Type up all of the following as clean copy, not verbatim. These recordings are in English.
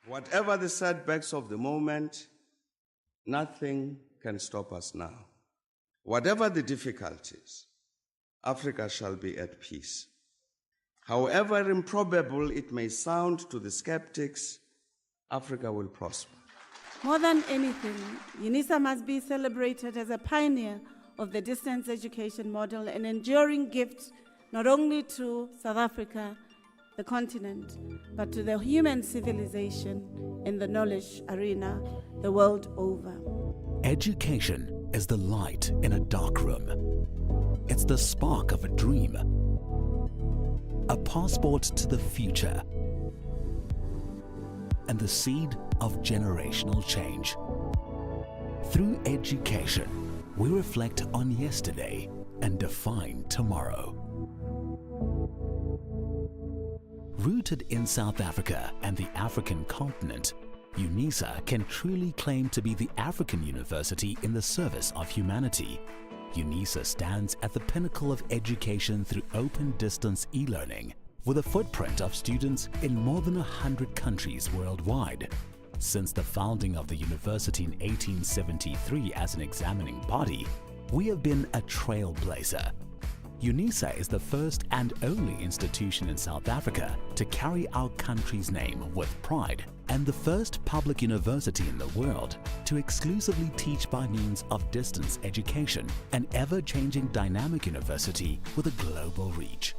Whatever the setbacks of the moment, nothing can stop us now. Whatever the difficulties, Africa shall be at peace. However improbable it may sound to the skeptics, Africa will prosper. More than anything, Unisa must be celebrated as a pioneer of the distance education model, an enduring gift not only to South Africa, the continent, but to the human civilization in the knowledge arena the world over. Education is the light in a dark room. It's the spark of a dream, a passport to the future, and the seed of generational change. Through education, we reflect on yesterday and define tomorrow. Rooted in South Africa and the African continent, Unisa can truly claim to be the African university in the service of humanity. Unisa stands at the pinnacle of education through open distance e-learning, with a footprint of students in more than 100 countries worldwide. Since the founding of the university in 1873 as an examining body, we have been a trailblazer. Unisa is the first and only institution in South Africa to carry our country's name with pride, and the first public university in the world to exclusively teach by means of distance education, an ever-changing dynamic university with a global reach.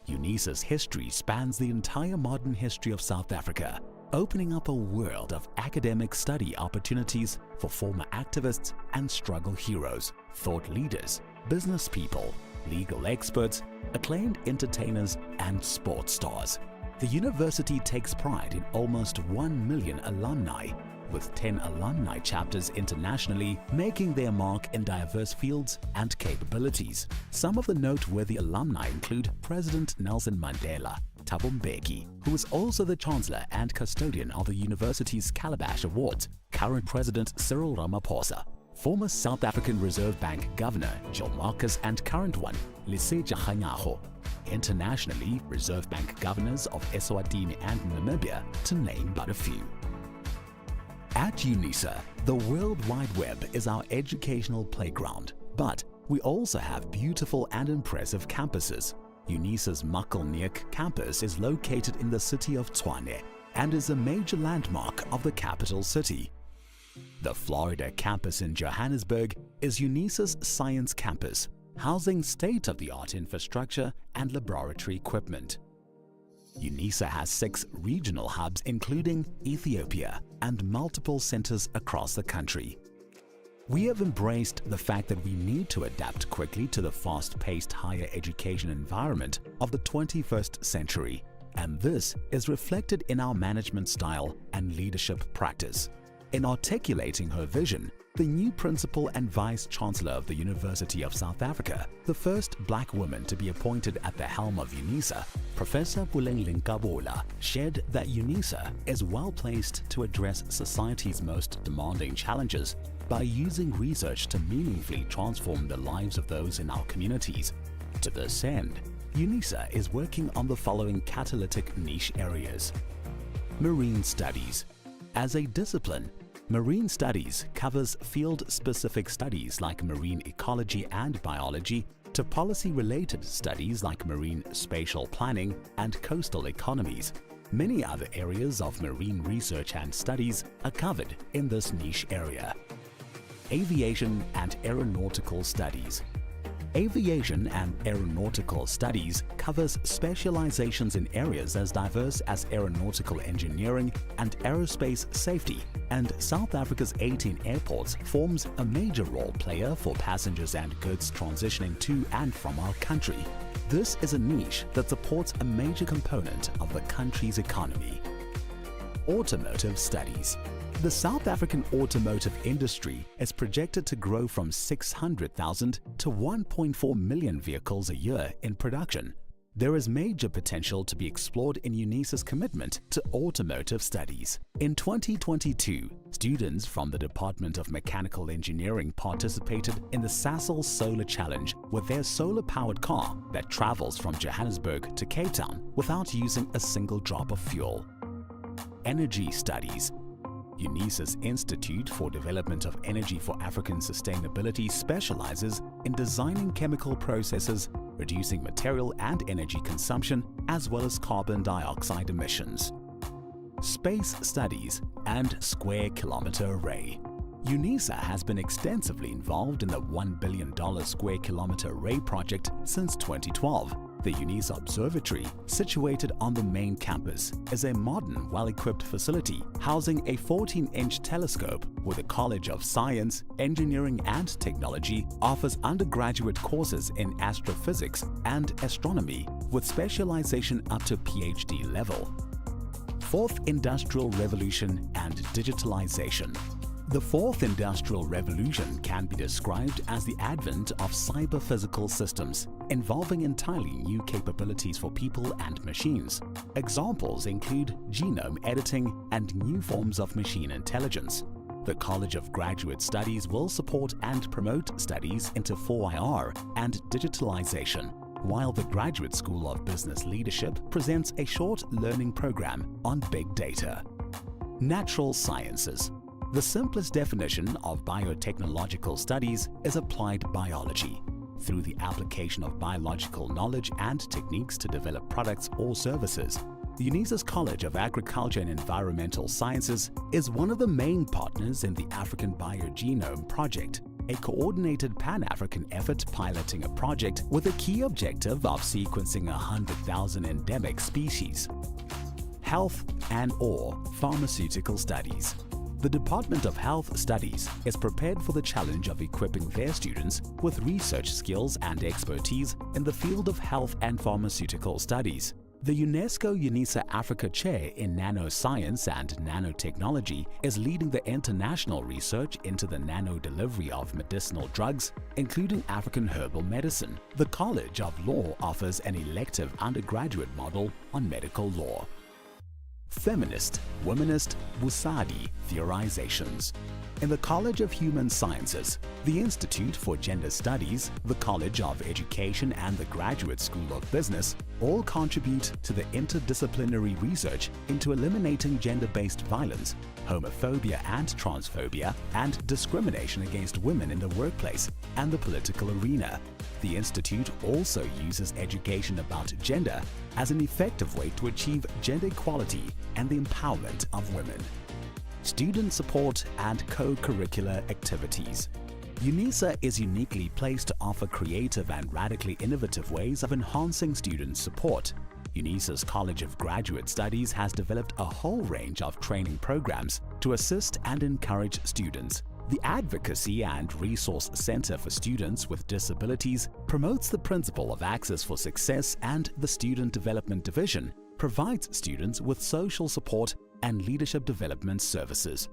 Unisa's history spans the entire modern history of South Africa, opening up a world of academic study opportunities for former activists and struggle heroes, thought leaders, business people, legal experts, acclaimed entertainers, and sports stars. The university takes pride in almost 1 million alumni, with 10 alumni chapters internationally, making their mark in diverse fields and capabilities. Some of the noteworthy alumni include President Nelson Mandela, Thabo Mbeki, who is also the Chancellor and custodian of the university's Calabash Awards, current President Cyril Ramaphosa, former South African Reserve Bank Governor Jill Marcus, and current one, Lesetja Kganyago. Internationally, Reserve Bank governors of Eswatini and Namibia, to name but a few. At Unisa, the World Wide Web is our educational playground, but we also have beautiful and impressive campuses. Unisa's Makelneuk campus is located in the city of Tshwane and is a major landmark of the capital city. The Florida campus in Johannesburg is Unisa's science campus, housing state-of-the-art infrastructure and laboratory equipment. Unisa has 6 regional hubs including Ethiopia and multiple centers across the country. We have embraced the fact that we need to adapt quickly to the fast-paced higher education environment of the 21st century, and this is reflected in our management style and leadership practice. In articulating her vision, the new Principal and Vice-Chancellor of the University of South Africa, the first black woman to be appointed at the helm of Unisa, Professor Puleng Linkabola, shared that Unisa is well placed to address society's most demanding challenges by using research to meaningfully transform the lives of those in our communities. To this end, Unisa is working on the following catalytic niche areas. Marine studies. As a discipline, marine studies covers field-specific studies like marine ecology and biology to policy-related studies like marine spatial planning and coastal economies. Many other areas of marine research and studies are covered in this niche area. Aviation and aeronautical studies. Aviation and aeronautical studies covers specializations in areas as diverse as aeronautical engineering and aerospace safety, and South Africa's 18 airports forms a major role player for passengers and goods transitioning to and from our country. This is a niche that supports a major component of the country's economy. Automotive studies. The South African automotive industry is projected to grow from 600,000 to 1.4 million vehicles a year in production. There is major potential to be explored in Unisa's commitment to automotive studies. In 2022, students from the Department of Mechanical Engineering participated in the Sasol Solar Challenge with their solar-powered car that travels from Johannesburg to Cape Town without using a single drop of fuel. Energy Studies. Unisa's Institute for Development of Energy for African Sustainability specializes in designing chemical processes, reducing material and energy consumption, as well as carbon dioxide emissions. Space Studies and Square Kilometer Array. Unisa has been extensively involved in the $1 billion Square Kilometer Array project since 2012. The Unisa Observatory, situated on the main campus, is a modern, well-equipped facility housing a 14-inch telescope where the College of Science, Engineering and Technology offers undergraduate courses in astrophysics and astronomy with specialization up to PhD level. Fourth Industrial Revolution and Digitalization. The fourth industrial revolution can be described as the advent of cyber-physical systems involving entirely new capabilities for people and machines. Examples include genome editing and new forms of machine intelligence. The College of Graduate Studies will support and promote studies into 4IR and digitalization, while the Graduate School of Business Leadership presents a short learning program on big data. Natural Sciences. The simplest definition of biotechnological studies is applied biology. Through the application of biological knowledge and techniques to develop products or services, Unisa's College of Agriculture and Environmental Sciences is one of the main partners in the African Biogenome Project, a coordinated Pan-African effort piloting a project with a key objective of sequencing 100,000 endemic species. Health and/or Pharmaceutical Studies. The Department of Health Studies is prepared for the challenge of equipping their students with research skills and expertise in the field of health and pharmaceutical studies. The UNESCO Unisa Africa Chair in Nanoscience and Nanotechnology is leading the international research into the nano-delivery of medicinal drugs, including African herbal medicine. The College of Law offers an elective undergraduate model on medical law. Feminist, Womanist, Busadi Theorizations. In the College of Human Sciences, the Institute for Gender Studies, the College of Education and the Graduate School of Business all contribute to the interdisciplinary research into eliminating gender-based violence, homophobia and transphobia, and discrimination against women in the workplace and the political arena. The Institute also uses education about gender as an effective way to achieve gender equality and the empowerment of women. Student support and co-curricular activities. Unisa is uniquely placed to offer creative and radically innovative ways of enhancing student support. Unisa's College of Graduate Studies has developed a whole range of training programs to assist and encourage students. The Advocacy and Resource Center for Students with Disabilities promotes the principle of access for success, and the Student Development Division provides students with social support and leadership development services.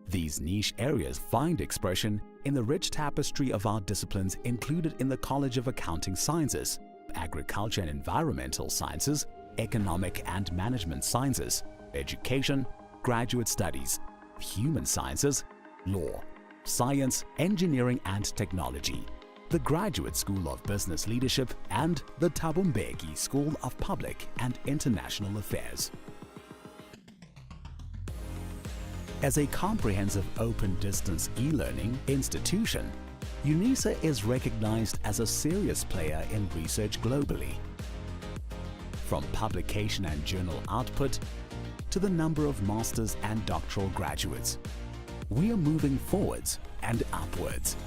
These niche areas find expression in the rich tapestry of our disciplines included in the College of Accounting Sciences, Agriculture and Environmental Sciences, Economic and Management Sciences, Education, Graduate Studies, Human Sciences, Law, Science, Engineering and Technology, the Graduate School of Business Leadership, and the Thabo Mbeki School of Public and International Affairs. As a comprehensive open-distance e-learning institution, Unisa is recognized as a serious player in research globally. From publication and journal output to the number of master's and doctoral graduates, we are moving forwards and upwards.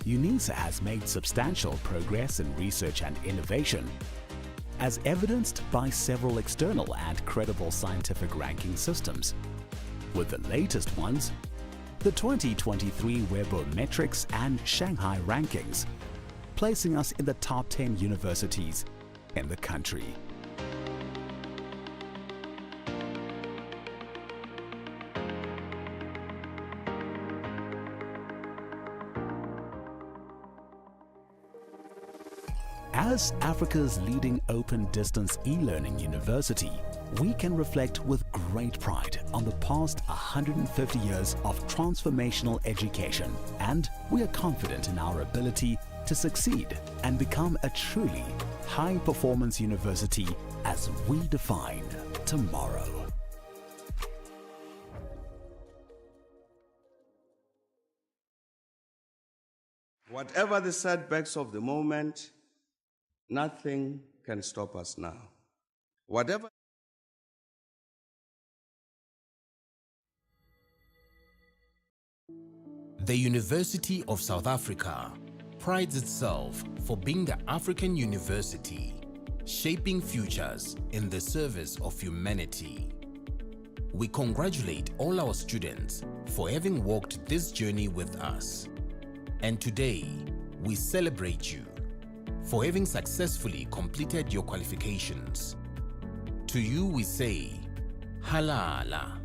Unisa has made substantial progress in research and innovation, as evidenced by several external and credible scientific ranking systems, with the latest ones, the 2023 Webometrics and Shanghai rankings, placing us in the top 10 universities in the country. As Africa's leading open-distance e-learning university, we can reflect with great pride on the past 150 years of transformational education, and we are confident in our ability to succeed and become a truly high-performance university as we define tomorrow. Whatever the setbacks of the moment, nothing can stop us now. Whatever. The University of South Africa prides itself for being the African university, shaping futures in the service of humanity. We congratulate all our students for having walked this journey with us. And today, we celebrate you for having successfully completed your qualifications. To you we say, Halala.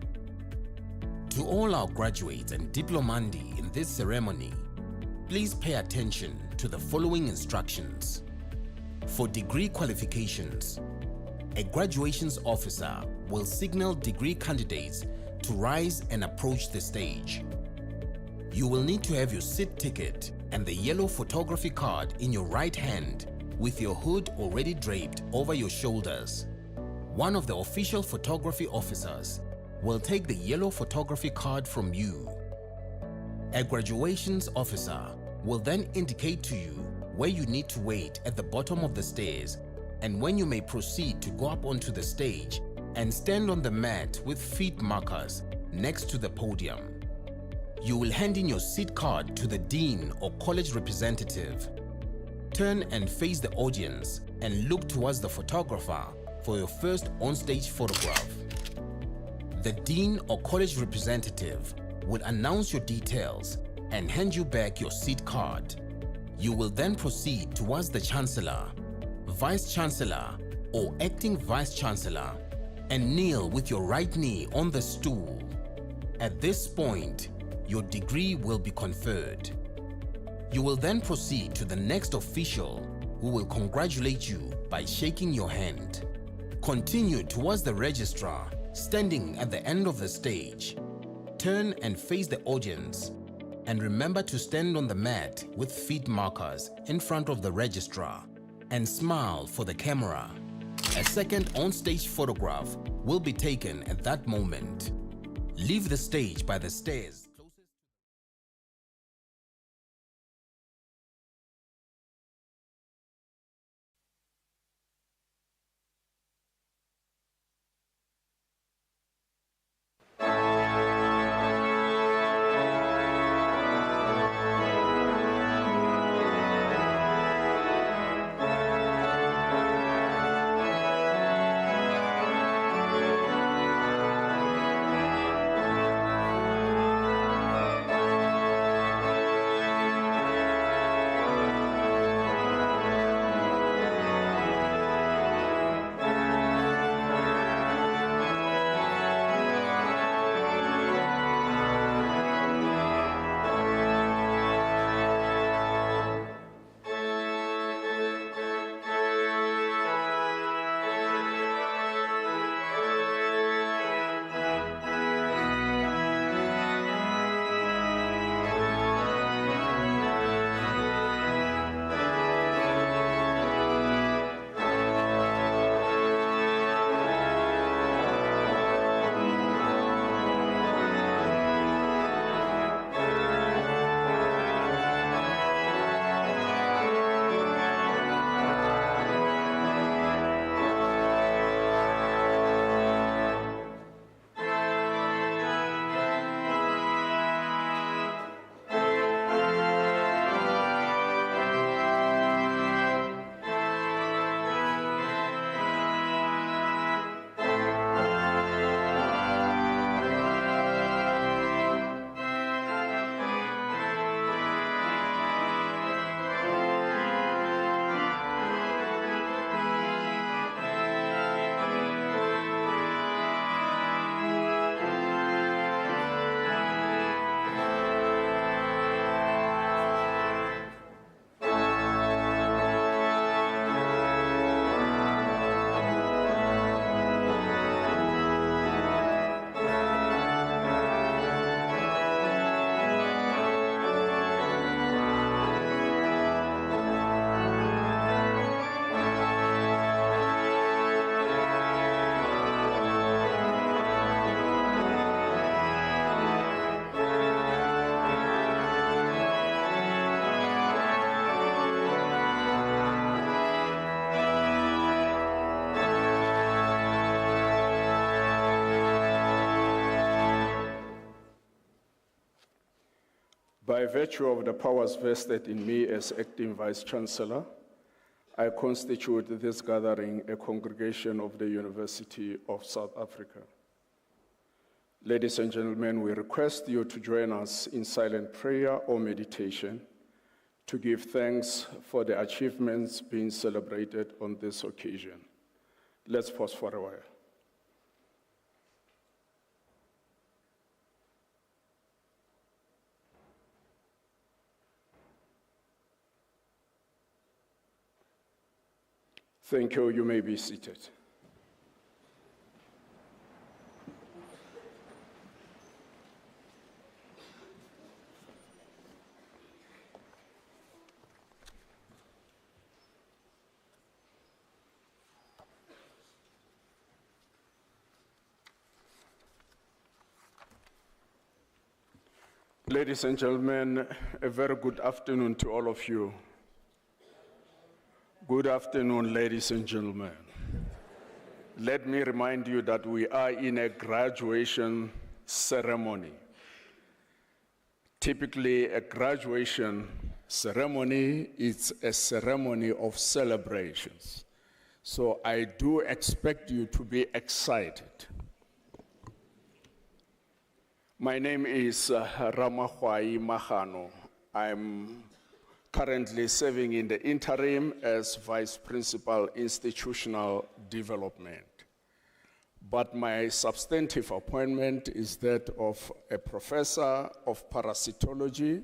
To all our graduates and diplomandi in this ceremony, please pay attention to the following instructions. For degree qualifications, a graduations officer will signal degree candidates to rise and approach the stage. You will need to have your seat ticket and the yellow photography card in your right hand with your hood already draped over your shoulders. One of the official photography officers will take the yellow photography card from you. A graduations officer will then indicate to you where you need to wait at the bottom of the stairs and when you may proceed to go up onto the stage and stand on the mat with feet markers next to the podium. You will hand in your seat card to the dean or college representative. Turn and face the audience and look towards the photographer for your first on-stage photograph. The dean or college representative will announce your details and hand you back your seat card. You will then proceed towards the Chancellor, Vice Chancellor or Acting Vice Chancellor and kneel with your right knee on the stool. At this point, your degree will be conferred. You will then proceed to the next official who will congratulate you by shaking your hand. Continue towards the registrar standing at the end of the stage. Turn and face the audience and remember to stand on the mat with feet markers in front of the registrar and smile for the camera. A second on-stage photograph will be taken at that moment. Leave the stage by the stairs. By virtue of the powers vested in me as Acting Vice-Chancellor, I constitute this gathering a congregation of the University of South Africa. Ladies and gentlemen, we request you to join us in silent prayer or meditation to give thanks for the achievements being celebrated on this occasion. Let's pause for a while. Thank you. You may be seated. Ladies and gentlemen, a very good afternoon to all of you. Good afternoon, ladies and gentlemen. Let me remind you that we are in a graduation ceremony. Typically, a graduation ceremony is a ceremony of celebrations. So I do expect you to be excited. My name is Ramahwai Mahano. I'm currently serving in the interim as Vice Principal Institutional Development. But my substantive appointment is that of a Professor of Parasitology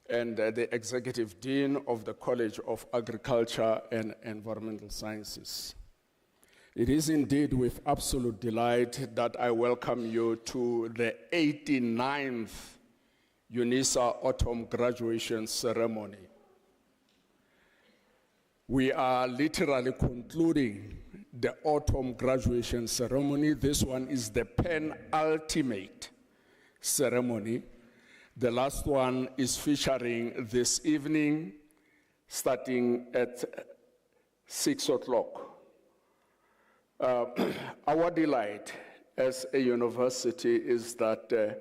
and the Executive Dean of the College of Agriculture and Environmental Sciences. It is indeed with absolute delight that I welcome you to the 89th Unisa Autumn Graduation Ceremony. We are literally concluding the Autumn Graduation Ceremony. This one is the penultimate ceremony. The last one is featuring this evening, starting at 6 o'clock. Our delight as a university is that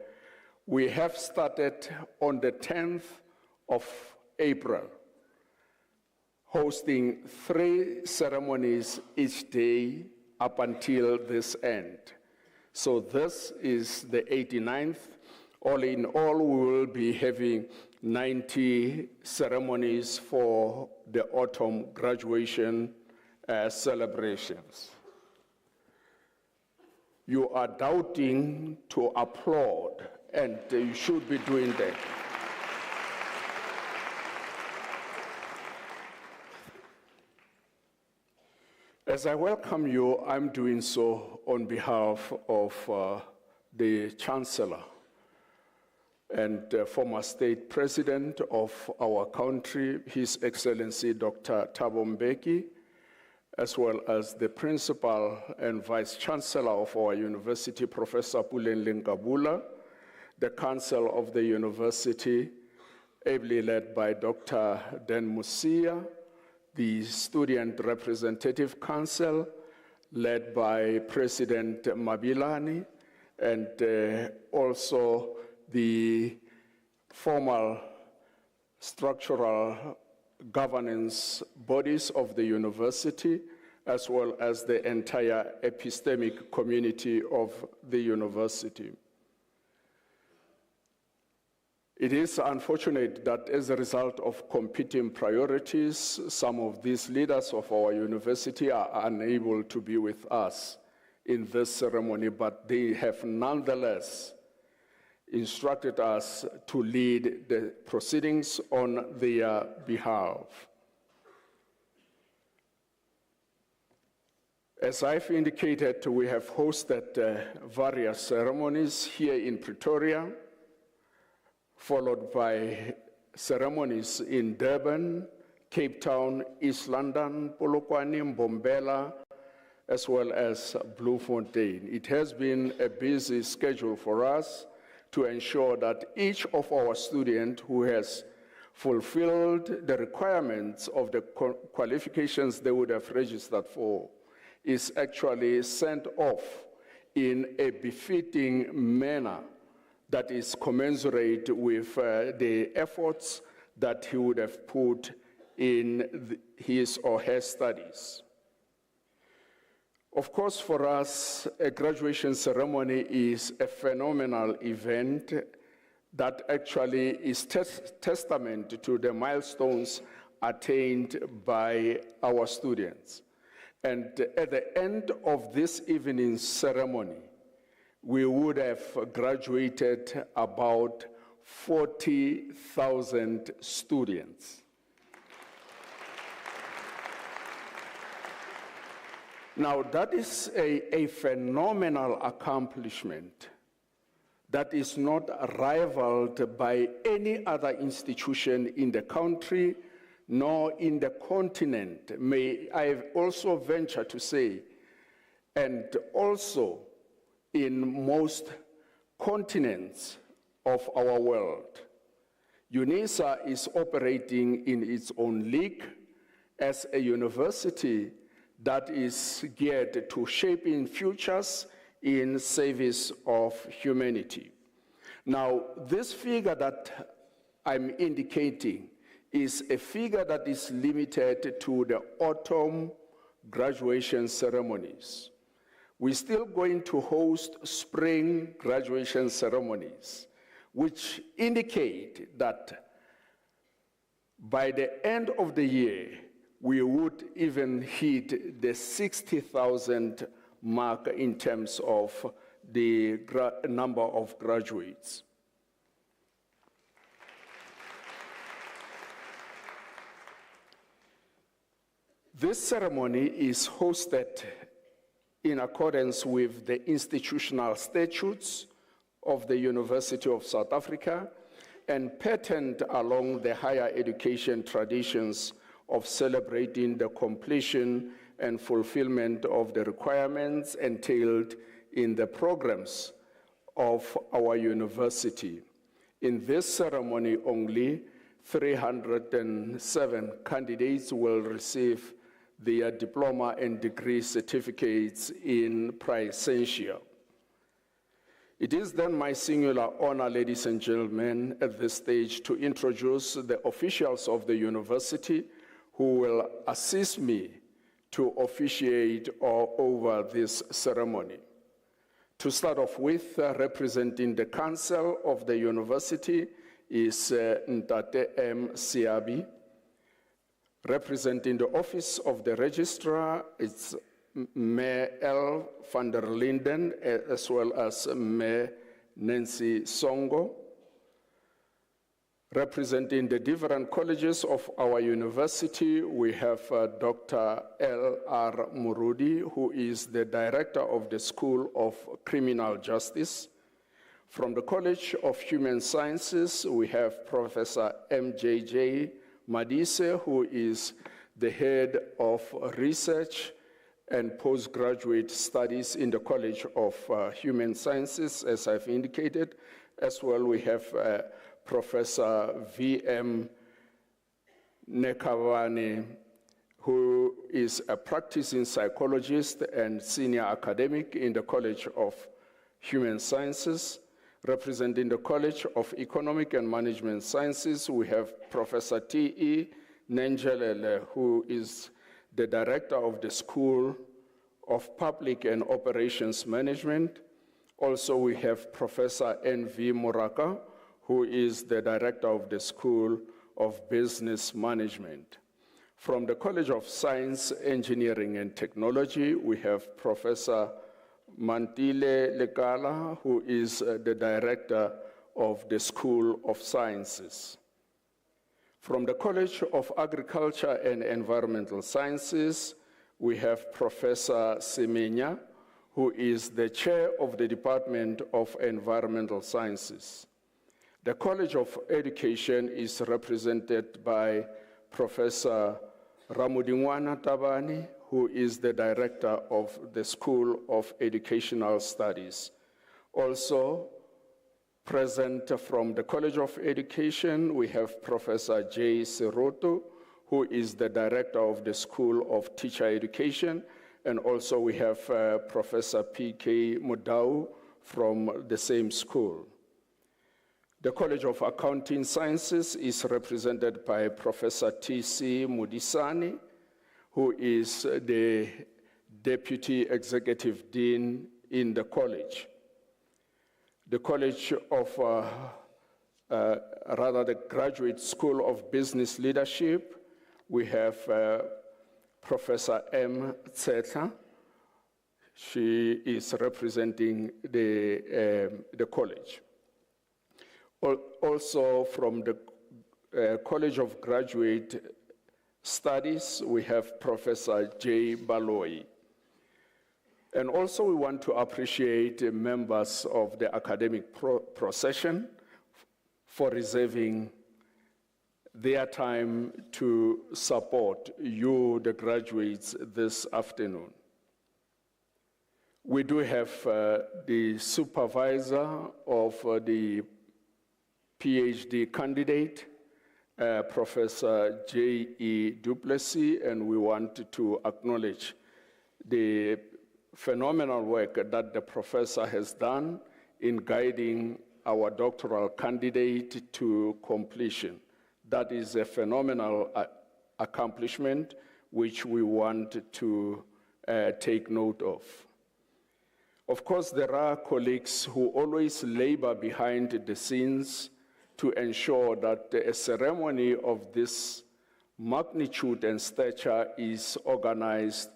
we have started on the 10th of April, hosting 3 ceremonies each day up until this end. So this is the 89th. All in all, we will be having 90 ceremonies for the autumn graduation celebrations. You are doubting to applaud, and you should be doing that. As I welcome you, I'm doing so on behalf of the Chancellor and former State President of our country, His Excellency Dr. Thabo Mbeki, as well as the Principal and Vice Chancellor of our university, Professor Pulenle Ngabula, the Council of the University, ably led by Dr. Dan Musia, the Student Representative Council, led by President Mabilani, and also the formal structural governance bodies of the university, as well as the entire epistemic community of the university. It is unfortunate that as a result of competing priorities, some of these leaders of our university are unable to be with us in this ceremony, but they have nonetheless instructed us to lead the proceedings on their behalf. As I've indicated, we have hosted various ceremonies here in Pretoria, followed by ceremonies in Durban, Cape Town, East London, Polokwane, Mbombela, as well as Bloemfontein. It has been a busy schedule for us to ensure that each of our students who has fulfilled the requirements of the qualifications they would have registered for is actually sent off in a befitting manner that is commensurate with the efforts that he would have put in his or her studies. Of course, for us, a graduation ceremony is a phenomenal event that actually is testament to the milestones attained by our students. And at the end of this evening's ceremony, we would have graduated about 40,000 students. Now, that is a phenomenal accomplishment that is not rivaled by any other institution in the country, nor in the continent, may I also venture to say, and also in most continents of our world. Unisa is operating in its own league as a university that is geared to shaping futures in service of humanity. Now, this figure that I'm indicating is a figure that is limited to the autumn graduation ceremonies. We're still going to host spring graduation ceremonies, which indicate that by the end of the year, we would even hit the 60,000 mark in terms of the number of graduates. This ceremony is hosted in accordance with the institutional statutes of the University of South Africa and patterned along the higher education traditions of celebrating the completion and fulfillment of the requirements entailed in the programs of our university. In this ceremony only, 307 candidates will receive their diploma and degree certificates in Praesentia. It is then my singular honor, ladies and gentlemen, at this stage to introduce the officials of the university who will assist me to officiate over this ceremony. To start off with, representing the Council of the University is Ntate M. Siabi. Representing the Office of the Registrar, it's Mayor L. van der Linden, as well as Mayor Nancy Songo. Representing the different colleges of our university, we have Dr. L.R. Murudi, who is the Director of the School of Criminal Justice. From the College of Human Sciences, we have Professor M.J.J. Madise, who is the Head of Research and Postgraduate Studies in the College of Human Sciences, as I've indicated. As well, we have Professor V.M. Nekavane, who is a practicing psychologist and senior academic in the College of Human Sciences. Representing the College of Economic and Management Sciences, we have Professor T.E. Nenjelele, who is the Director of the School of Public and Operations Management. Also, we have Professor N.V. Muraka, who is the Director of the School of Business Management. From the College of Science, Engineering, and Technology, we have Professor Mantile Lekala, who is the Director of the School of Sciences. From the College of Agriculture and Environmental Sciences, we have Professor Semenya, who is the Chair of the Department of Environmental Sciences. The College of Education is represented by Professor Ramudingwana Tabani, who is the Director of the School of Educational Studies. Also present from the College of Education, we have Professor J. Seroto, who is the Director of the School of Teacher Education, and also we have Professor P.K. Mudau from the same school. The College of Accounting Sciences is represented by Professor T.C. Mudisani, who is the Deputy Executive Dean in the college. The College of, the Graduate School of Business Leadership, we have Professor M. Tseta. She is representing the college. Also from the College of Graduate Studies, we have Professor J. Baloyi. And also we want to appreciate members of the academic procession for reserving their time to support you, the graduates, this afternoon. We do have the supervisor of the PhD candidate, Professor J.E. Duplessis, and we want to acknowledge the phenomenal work that the professor has done in guiding our doctoral candidate to completion. That is a phenomenal accomplishment which we want to take note of. Of course, there are colleagues who always labor behind the scenes to ensure that a ceremony of this magnitude and stature is organized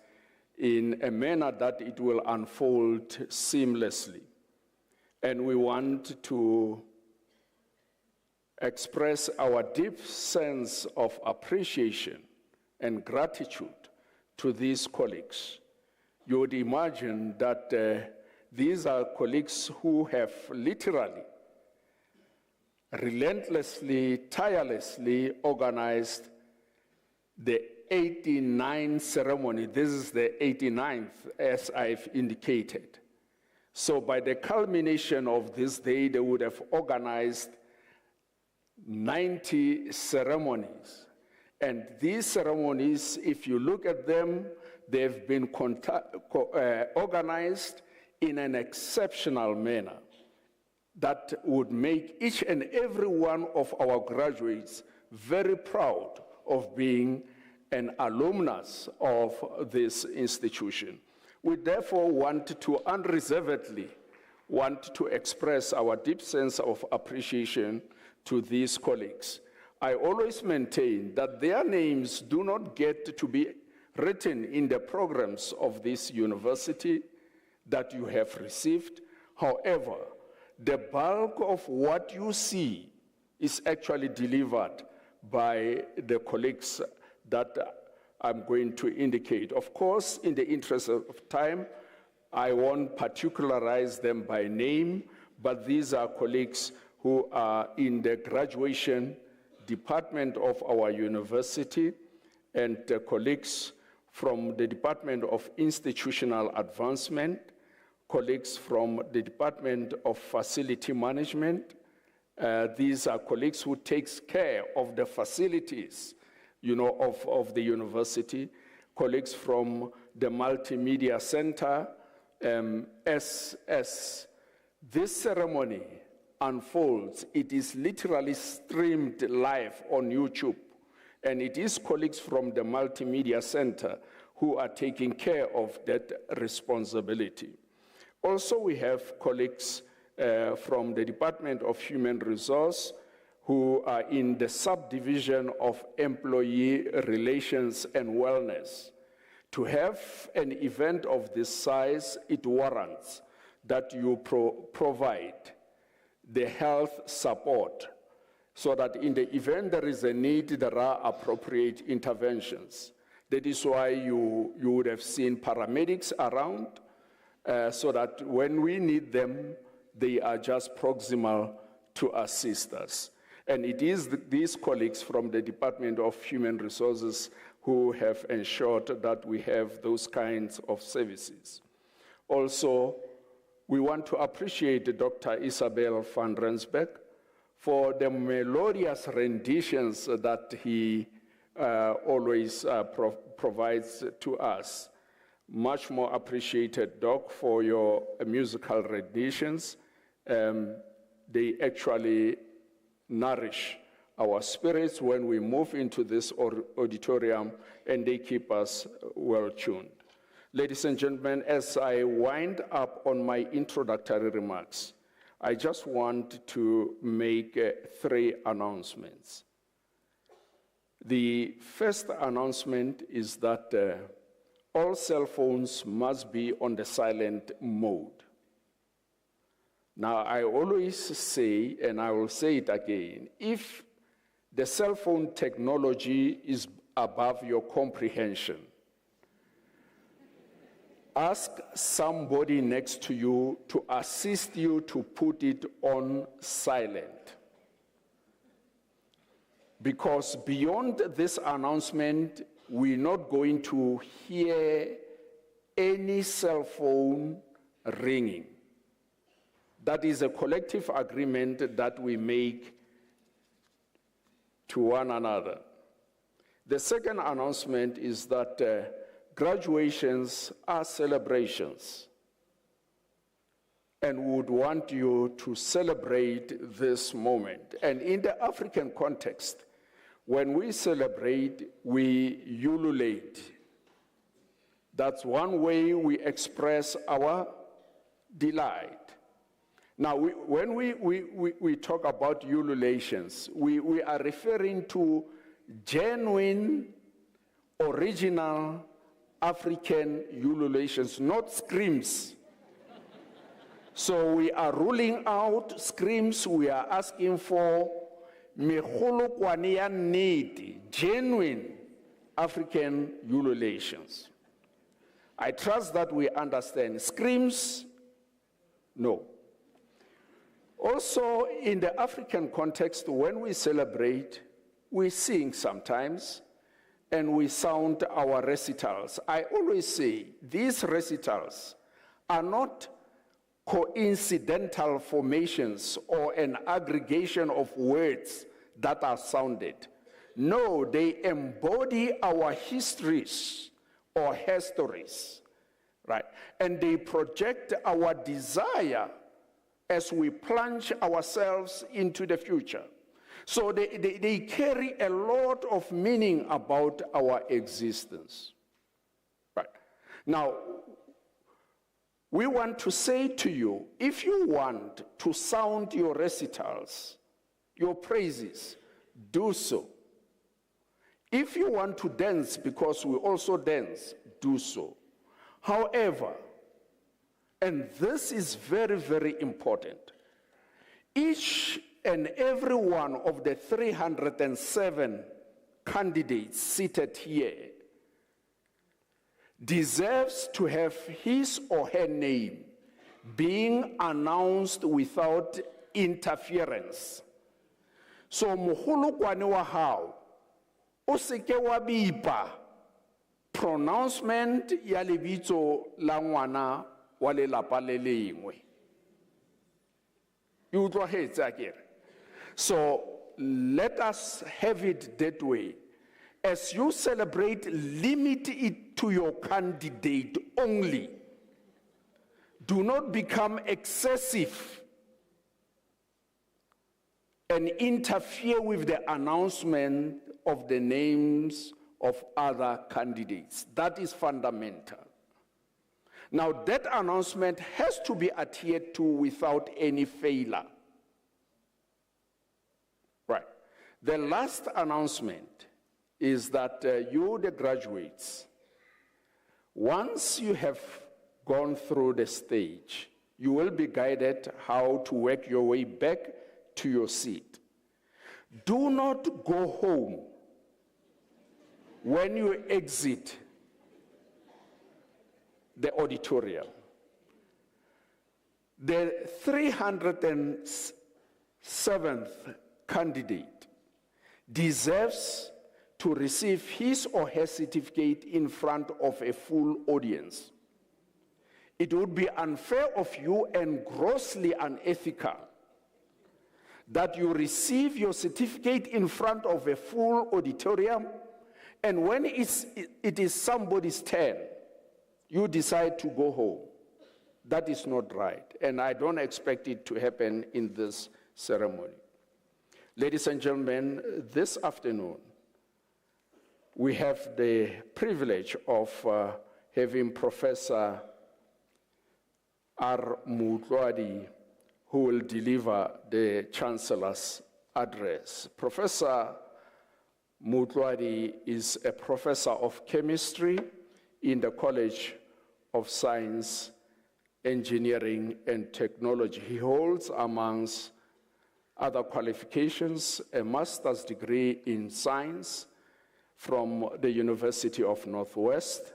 in a manner that it will unfold seamlessly. And we want to express our deep sense of appreciation and gratitude to these colleagues. You would imagine that these are colleagues who have literally, relentlessly, tirelessly organized the 89th ceremony. This is the 89th, as I've indicated. So by the culmination of this day, they would have organized 90 ceremonies. And these ceremonies, if you look at them, they've been organized in an exceptional manner that would make each and every one of our graduates very proud of being an alumnus of this institution. We therefore want to unreservedly express our deep sense of appreciation to these colleagues. I always maintain that their names do not get to be written in the programs of this university that you have received. However, the bulk of what you see is actually delivered by the colleagues that I'm going to indicate. Of course, in the interest of time, I won't particularize them by name, but these are colleagues who are in the graduation department of our university and colleagues from the Department of Institutional Advancement, colleagues from the Department of Facility Management. These are colleagues who takes care of the facilities, of the university, colleagues from the Multimedia Center. As this ceremony unfolds, it is literally streamed live on YouTube. And it is colleagues from the Multimedia Center who are taking care of that responsibility. Also, we have colleagues from the Department of Human Resources who are in the subdivision of Employee Relations and Wellness. To have an event of this size, it warrants that you provide the health support so that in the event there is a need, there are appropriate interventions. That is why you would have seen paramedics around, so that when we need them, they are just proximal to assist us. And it is these colleagues from the Department of Human Resources who have ensured that we have those kinds of services. Also, we want to appreciate Dr. Isabel van Rensbeck for the melodious renditions that he always provides to us. Much more appreciated, Doc, for your musical renditions. They actually nourish our spirits when we move into this auditorium, and they keep us well tuned. Ladies and gentlemen, as I wind up on my introductory remarks, I just want to make 3 announcements. The first announcement is that all cell phones must be on the silent mode. Now, I always say, and I will say it again, if the cell phone technology is above your comprehension, ask somebody next to you to assist you to put it on silent. Because beyond this announcement, we're not going to hear any cell phone ringing. That is a collective agreement that we make to one another. The second announcement is that graduations are celebrations, and we would want you to celebrate this moment. And in the African context, when we celebrate, we ululate. That's one way we express our delight. Now, when we talk about ululations, we are referring to genuine, original African ululations, not screams. So we are ruling out screams. We are asking for genuine African ululations. I trust that we understand. Screams, no. Also, in the African context, when we celebrate, we sing sometimes, and we sound our recitals. I always say these recitals are not coincidental formations or an aggregation of words that are sounded. No, they embody our histories or histories, right? And they project our desire as we plunge ourselves into the future. So they carry a lot of meaning about our existence. Right. Now, we want to say to you, if you want to sound your recitals, your praises, do so. If you want to dance, because we also dance, do so. However, and this is very, very important, each and every one of the 307 candidates seated here deserves to have his or her name being announced without interference. So moholo kwane wa hao o seke wa bipa pronouncement ya lebitso la ngwana wa lelapa le lengwe. You utlwa hetse akere. So let us have it that way. As you celebrate, limit it to your candidate only. Do not become excessive and interfere with the announcement of the names of other candidates. That is fundamental. Now, that announcement has to be adhered to without any failure. Right. The last announcement is that you, the graduates, once you have gone through the stage, you will be guided how to work your way back to your seat. Do not go home when you exit the auditorium. The 307th candidate deserves to receive his or her certificate in front of a full audience. It would be unfair of you and grossly unethical that you receive your certificate in front of a full auditorium, and when it is somebody's turn, you decide to go home. That is not right, and I don't expect it to happen in this ceremony. Ladies and gentlemen, this afternoon, we have the privilege of having Professor R. Mutlwadi, who will deliver the Chancellor's address. Professor Mutlwadi is a professor of chemistry in the College of Science, Engineering, and Technology. He holds, amongst other qualifications, a master's degree in science from the University of Northwest,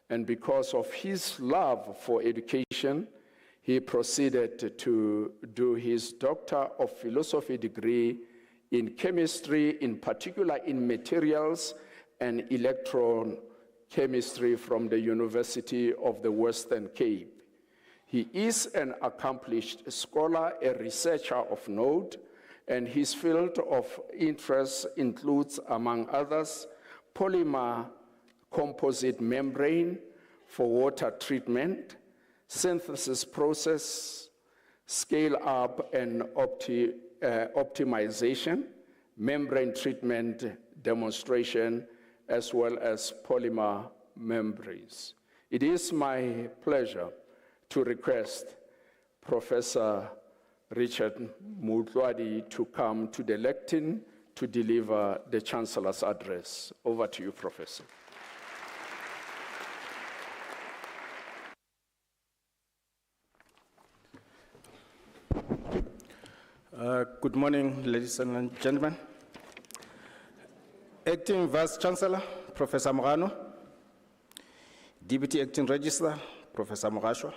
and because of his love for education, he proceeded to do his Doctor of Philosophy degree in chemistry, in particular in materials and electron chemistry from the University of the Western Cape. He is an accomplished scholar, a researcher of note, and his field of interest includes, among others, polymer composite membrane for water treatment, synthesis process, scale up and optimization, membrane treatment demonstration, as well as polymer membranes. It is my pleasure to request Professor Richard Mutlwadi to come to the lectern to deliver the Chancellor's address. Over to you, Professor. Good morning, ladies and gentlemen. Acting Vice Chancellor, Professor Morano, Deputy Acting Registrar, Professor Mogashwa,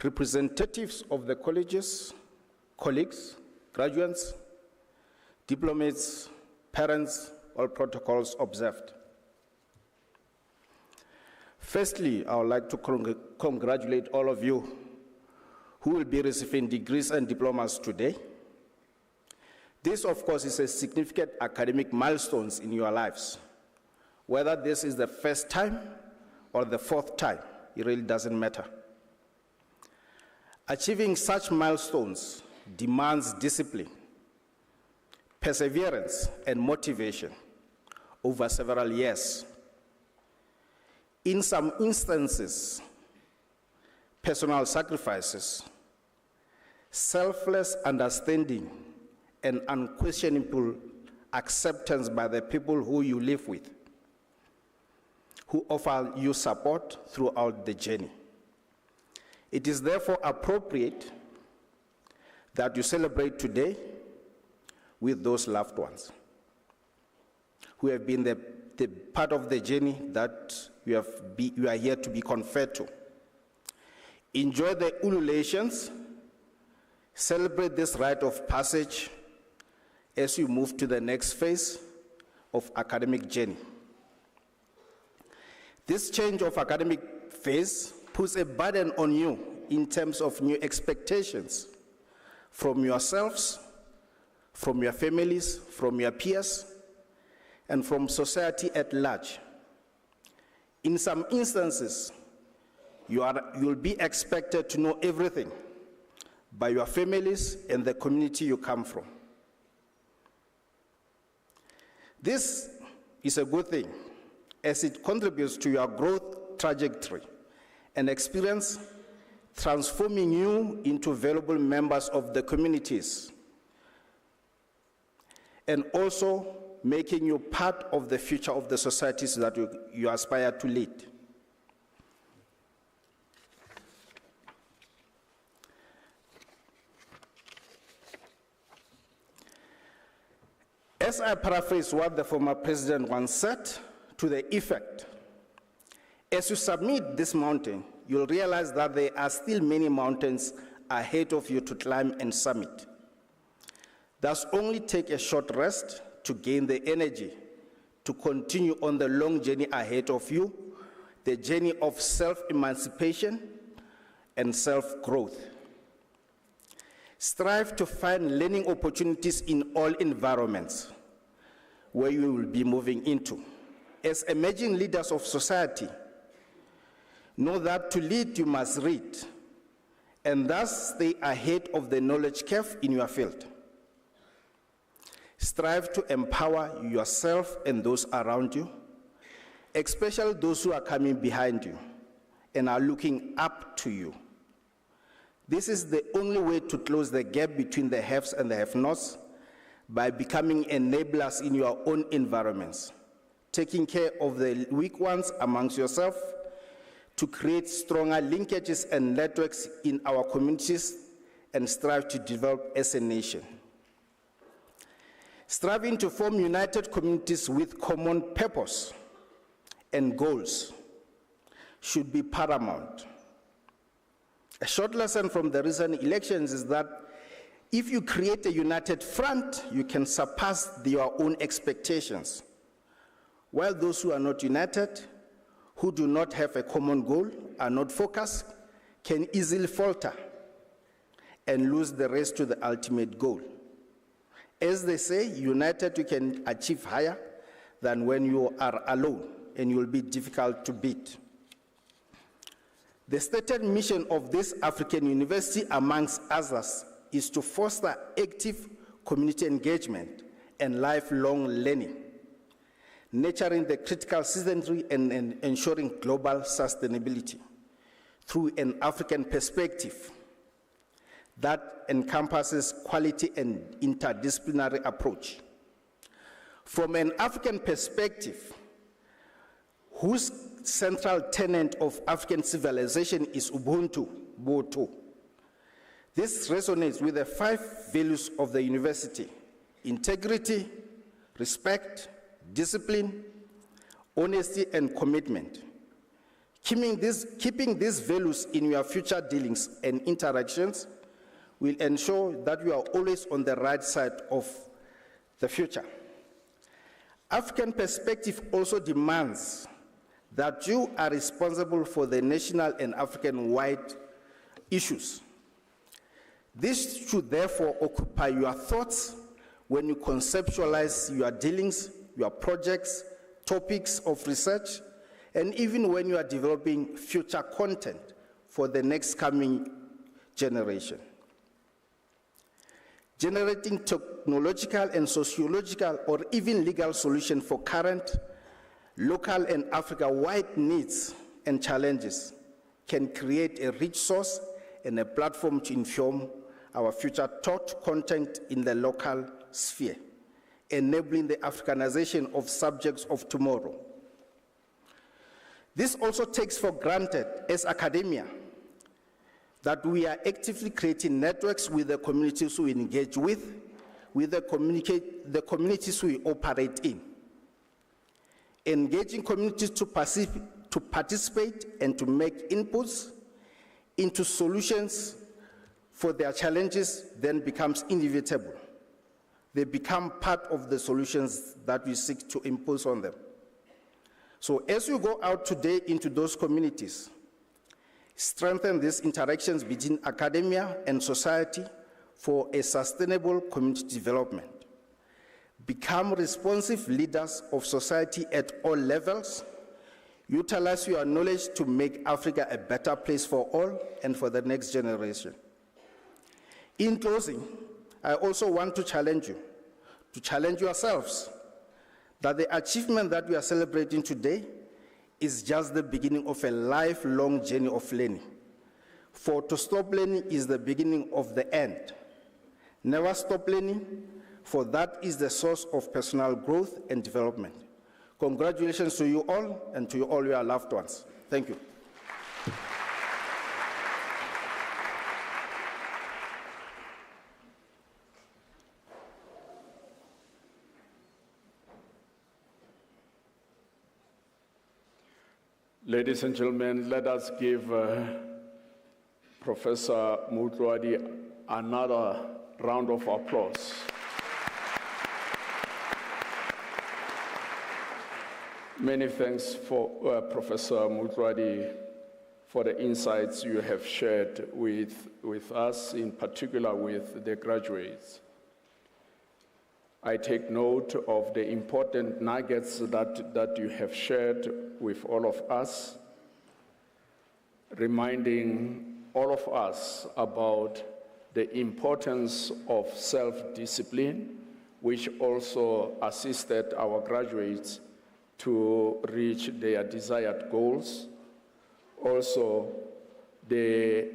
representatives of the colleges, colleagues, graduates, diplomats, parents, all protocols observed. Firstly, I would like to congratulate all of you who will be receiving degrees and diplomas today. This, of course, is a significant academic milestone in your lives. Whether this is the first time or the fourth time, it really doesn't matter. Achieving such milestones demands discipline, perseverance, and motivation over several years. In some instances, personal sacrifices, selfless understanding, and unquestionable acceptance by the people who you live with, who offer you support throughout the journey. It is therefore appropriate that you celebrate today with those loved ones who have been the part of the journey that you are here to be conferred to. Enjoy the ululations, celebrate this rite of passage as you move to the next phase of academic journey. This change of academic phase puts a burden on you in terms of new expectations from yourselves, from your families, from your peers, and from society at large. In some instances, you'll be expected to know everything by your families and the community you come from. This is a good thing, as it contributes to your growth trajectory and experience, transforming you into valuable members of the communities, and also making you part of the future of the societies that you aspire to lead. As I paraphrase what the former president once said, to the effect, as you submit this mountain, you'll realize that there are still many mountains ahead of you to climb and summit. Thus, only take a short rest to gain the energy to continue on the long journey ahead of you, the journey of self-emancipation and self-growth. Strive to find learning opportunities in all environments where you will be moving into. As emerging leaders of society, know that to lead you must read, and thus stay ahead of the knowledge curve in your field. Strive to empower yourself and those around you, especially those who are coming behind you and are looking up to you. This is the only way to close the gap between the haves and the have-nots, by becoming enablers in your own environments, taking care of the weak ones amongst yourself, to create stronger linkages and networks in our communities, and strive to develop as a nation. Striving to form united communities with common purpose and goals should be paramount. A short lesson from the recent elections is that if you create a united front, you can surpass your own expectations, while those who are not united, who do not have a common goal, are not focused, can easily falter and lose the race to the ultimate goal. As they say, united you can achieve higher than when you are alone, and you will be difficult to beat. The stated mission of this African university, amongst others, is to foster active community engagement and lifelong learning, nurturing the critical citizenry and ensuring global sustainability through an African perspective that encompasses quality and interdisciplinary approach. From an African perspective, whose central tenet of African civilization is Ubuntu, Boto. This resonates with the 5 values of the university: integrity, respect, discipline, honesty, and commitment. Keeping these values in your future dealings and interactions will ensure that you are always on the right side of the future. African perspective also demands that you are responsible for the national and African-wide issues. This should therefore occupy your thoughts when you conceptualize your dealings, your projects, topics of research, and even when you are developing future content for the next coming generation. Generating technological and sociological or even legal solutions for current, local, and Africa-wide needs and challenges can create a rich source and a platform to inform our future thought content in the local sphere, enabling the Africanization of subjects of tomorrow. This also takes for granted, as academia, that we are actively creating networks with the communities we engage with the communities we operate in. Engaging communities to participate and to make inputs into solutions for their challenges then becomes inevitable. They become part of the solutions that we seek to impose on them. So as you go out today into those communities, strengthen these interactions between academia and society for a sustainable community development. Become responsive leaders of society at all levels. Utilize your knowledge to make Africa a better place for all and for the next generation. In closing, I also want to challenge you, to challenge yourselves, that the achievement that we are celebrating today is just the beginning of a lifelong journey of learning. For to stop learning is the beginning of the end. Never stop learning, for that is the source of personal growth and development. Congratulations to you all and to all your loved ones. Thank you. Ladies and gentlemen, let us give Professor Mutlwadi another round of applause. Many thanks for Professor Mutlwadi for the insights you have shared with us, in particular with the graduates. I take note of the important nuggets that you have shared with all of us, reminding all of us about the importance of self-discipline, which also assisted our graduates to reach their desired goals. Also, the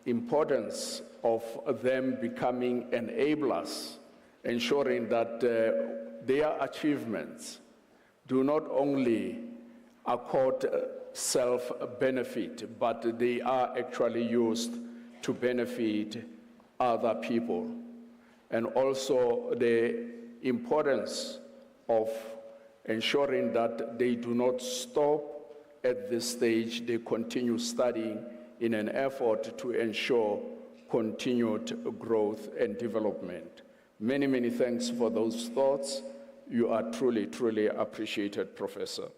importance of them becoming enablers, ensuring that their achievements do not only accord self-benefit, but they are actually used to benefit other people. And also the importance of ensuring that they do not stop at this stage, they continue studying in an effort to ensure continued growth and development. Many, many thanks for those thoughts. You are truly, truly appreciated, Professor.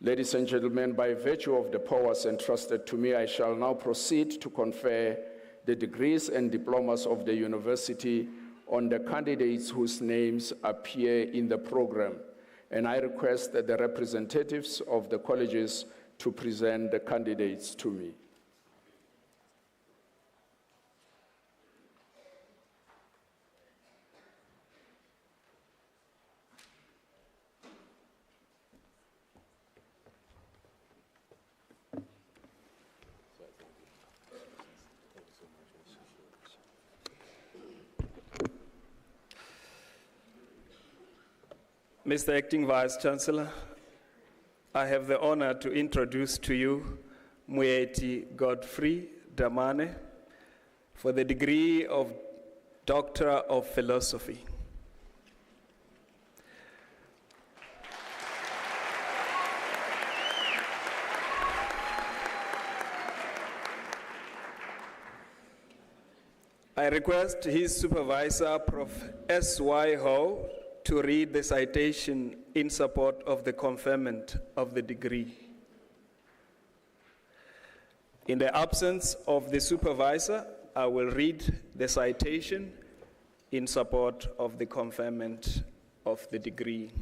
Ladies and gentlemen, by virtue of the powers entrusted to me, I shall now proceed to confer the degrees and diplomas of the university on the candidates whose names appear in the program. And I request that the representatives of the colleges to present the candidates to me. Mr. Acting Vice-Chancellor, I have the honor to introduce to you Moeti Godfrey Damane for the degree of Doctor of Philosophy. I request his supervisor, Prof. S.Y. Ho, to read the citation in support of the conferment of the degree. In the absence of the supervisor, I will read the citation in support of the conferment of the degree.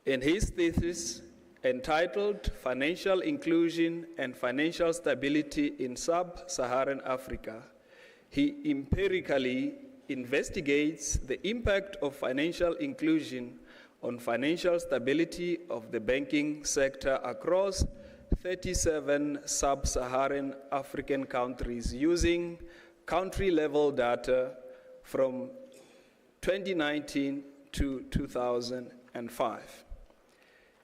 In his thesis entitled Financial Inclusion and Financial Stability in Sub-Saharan Africa, he empirically investigates the impact of financial inclusion on financial stability of the banking sector across 37 sub-Saharan African countries using country-level data from 2019 to 2005.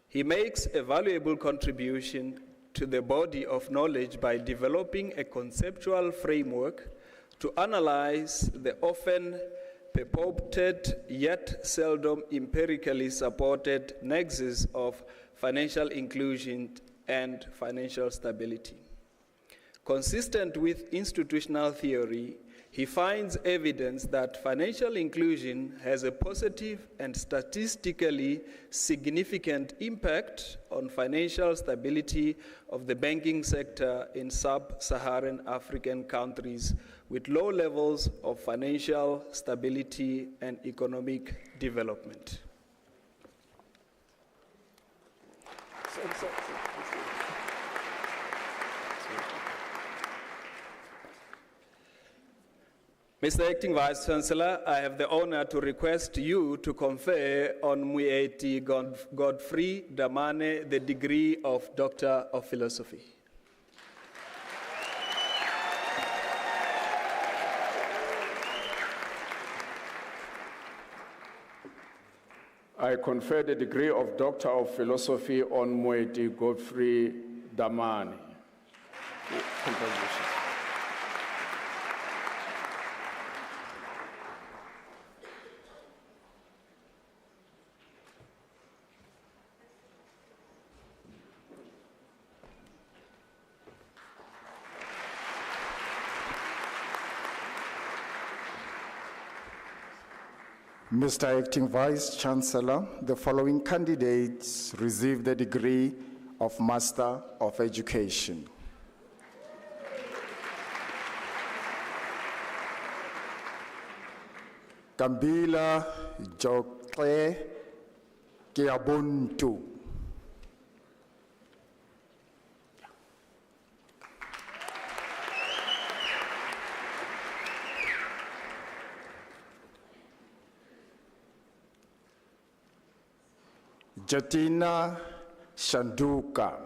He makes a valuable contribution to the body of knowledge by developing a conceptual framework to analyze the often purported yet seldom empirically supported nexus of financial inclusion and financial stability. Consistent with institutional theory, he finds evidence that financial inclusion has a positive and statistically significant impact on financial stability of the banking sector in sub-Saharan African countries with low levels of financial stability and economic development. Mr. Acting Vice-Chancellor, I have the honor to request you to confer on Moeti Godfrey Damane the degree of Doctor of Philosophy. I confer the degree of Doctor of Philosophy on Moeti Godfrey Damane. Congratulations. Mr. Acting Vice-Chancellor, the following candidates receive the degree of Master of Education. Kambila Jokle Kiabuntu. Jatina Shanduka.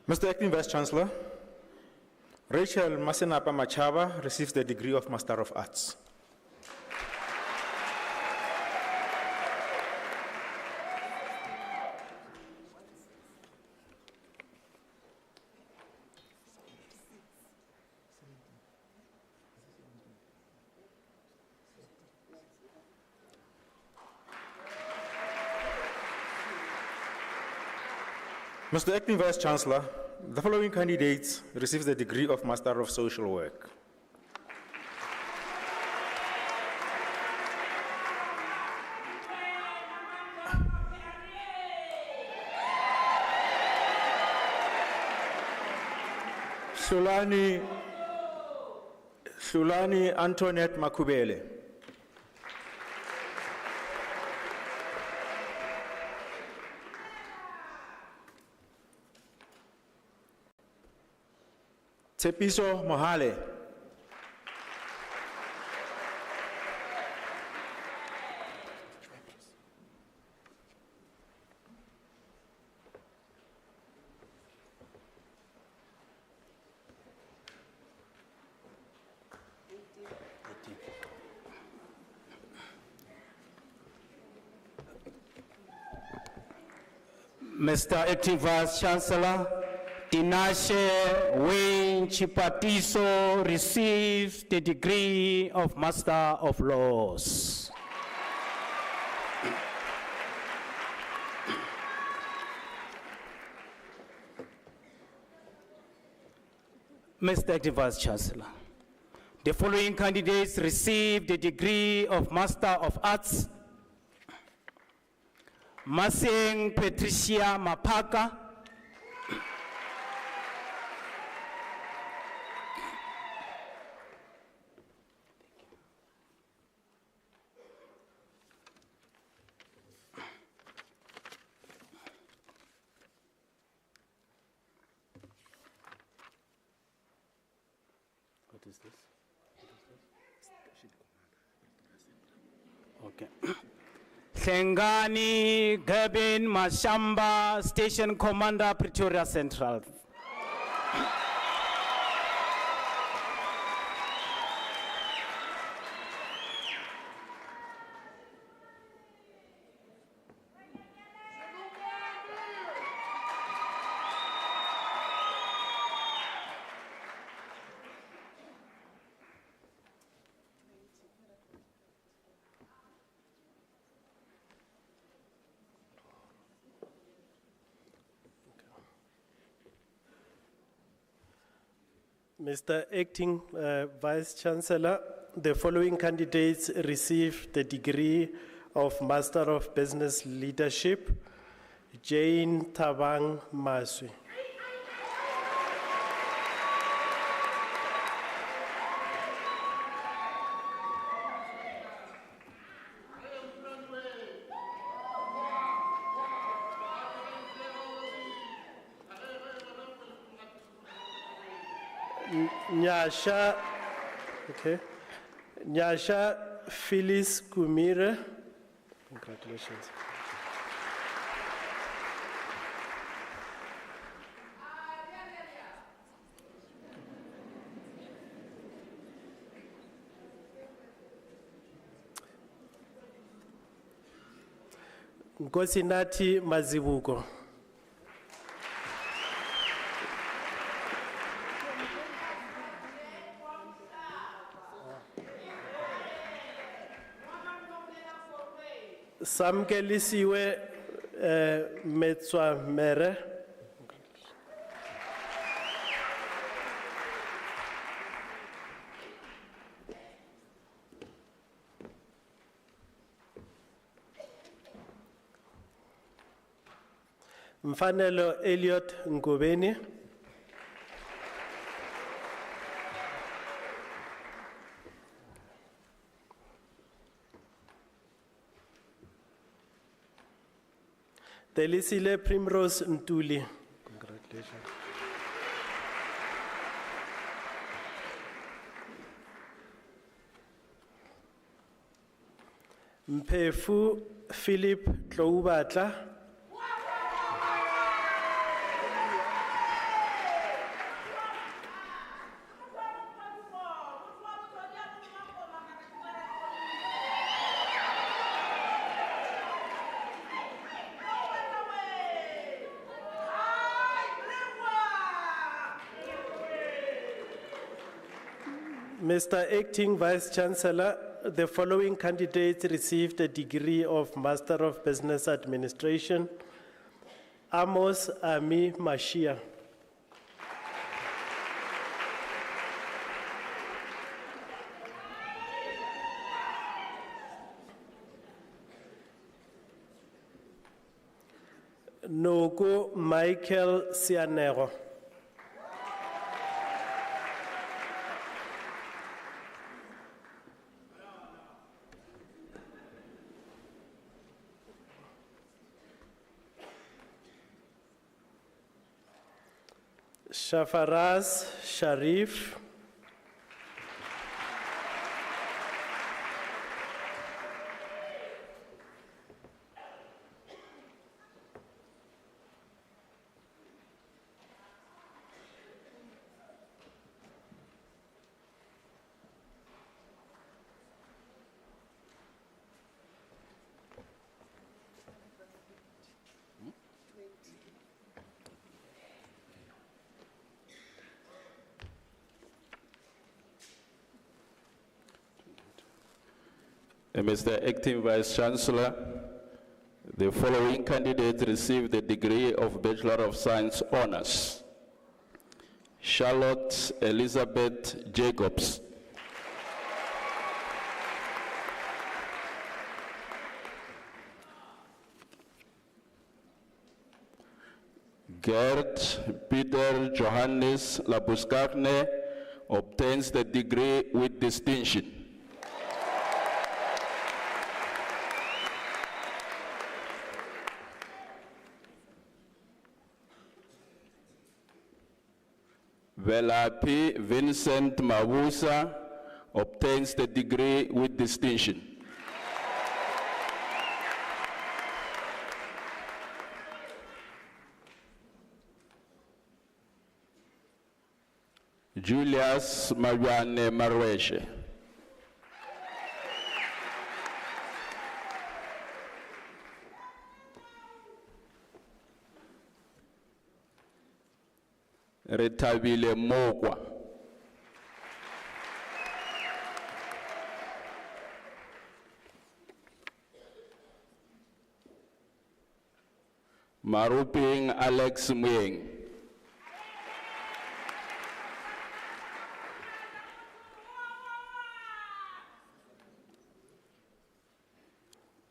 Mr. Acting Vice-Chancellor, Rachel Masenapa Machaba receives the degree of Master of Arts. Mr. Acting Vice-Chancellor, the following candidates receive the degree of Master of Social Work. Sulani Antoinette Makubele. Tepiso Mohale. Mr. Acting Vice-Chancellor, Tinashe Wayne Chipatiso receives the degree of Master of Laws. Mr. Acting Vice-Chancellor, the following candidates receive the degree of Master of Arts. Maseng Patricia Mapaka. What is this? Okay. Sengani Gabin Mashamba, Station Commander, Pretoria Central. Mr. Acting Vice-Chancellor, the following candidates receive the degree of Master of Business Leadership. Jane Tabang Maswi. Nyasha, okay. Nyasha Phyllis Kumire. Congratulations. Nkosinathi Mazibuko. Samkelisiwe Metswa Mere. Mfanelo Elliot Ngobeni. Delisile Primrose Ntuli. Congratulations. Mpefu Philip Tloubatla. Mr. Acting Vice Chancellor, the following candidates received a degree of Master of Business Administration. Amos Ami Mashia. Nogo Michael Sianego. Shafaraz Sharif. Mr. Acting Vice Chancellor, the following candidates received the degree of Bachelor of Science Honors. Charlotte Elizabeth Jacobs. Gert Peter Johannes Labuskarne obtains the degree with distinction. Velapi Vincent Mawusa obtains the degree with distinction. Julius Marwane Marweshe. Retabile Mogwa. Maruping Alex Mweng.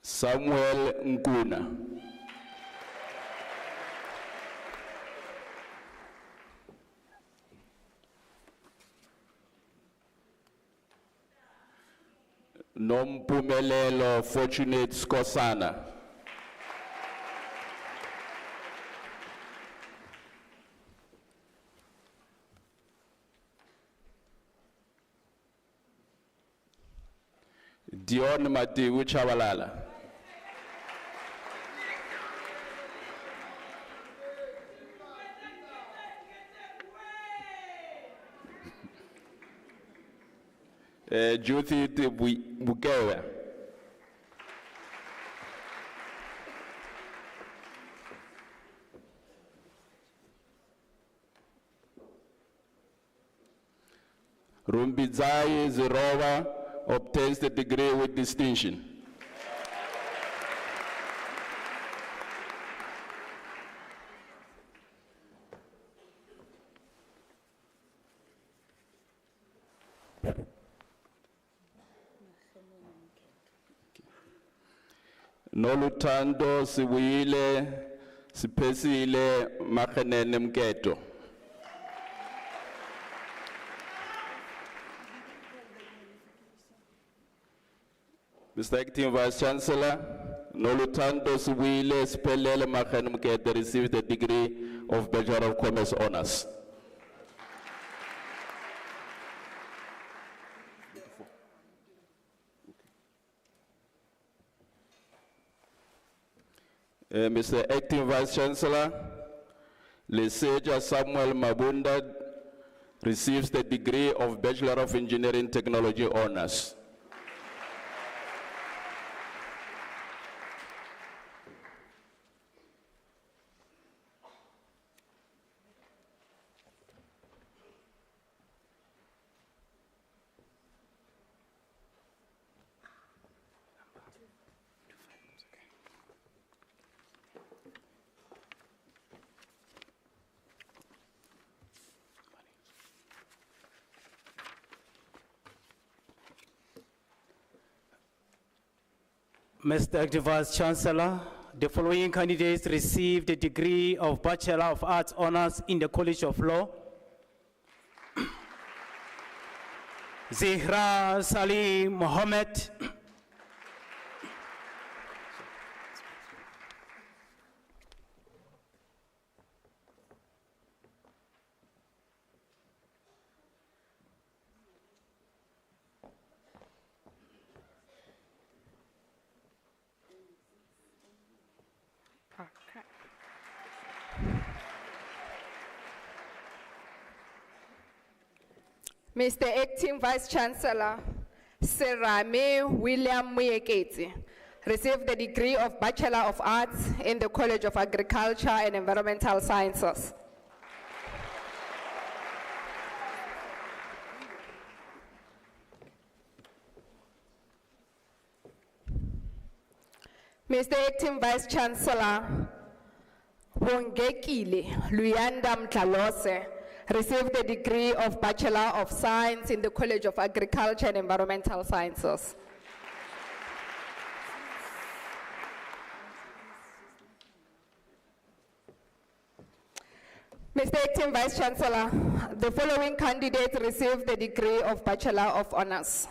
Samuel Nkuna. Nompumelelo Fortunate Skosana. Dion Matiwu Chabalala. Judith Bukewe. Rumbizai Zerova obtains the degree with distinction. Nolutando Siwile Siphesile Makhenene Mketo. Mr. Acting Vice Chancellor, Noluthando Sibuile Siphelele Makhenene Mketo received the degree of Bachelor of Commerce Honors. Mr. Acting Vice Chancellor, Leseja Samuel Mabunda receives the degree of Bachelor of Engineering Technology Honors. Mr. Acting Vice Chancellor, the following candidates received the degree of Bachelor of Arts Honors in the College of Law. Zihra Salim Mohammed. Mr. Acting Vice Chancellor, Serame William Muyeketi received the degree of Bachelor of Arts in the College of Agriculture and Environmental Sciences. Mr. Acting Vice Chancellor, Wongekile Luyanda Mtlalose received the degree of Bachelor of Science in the College of Agriculture and Environmental Sciences. Mr. Acting Vice Chancellor, the following candidates received the degree of Bachelor of Honors.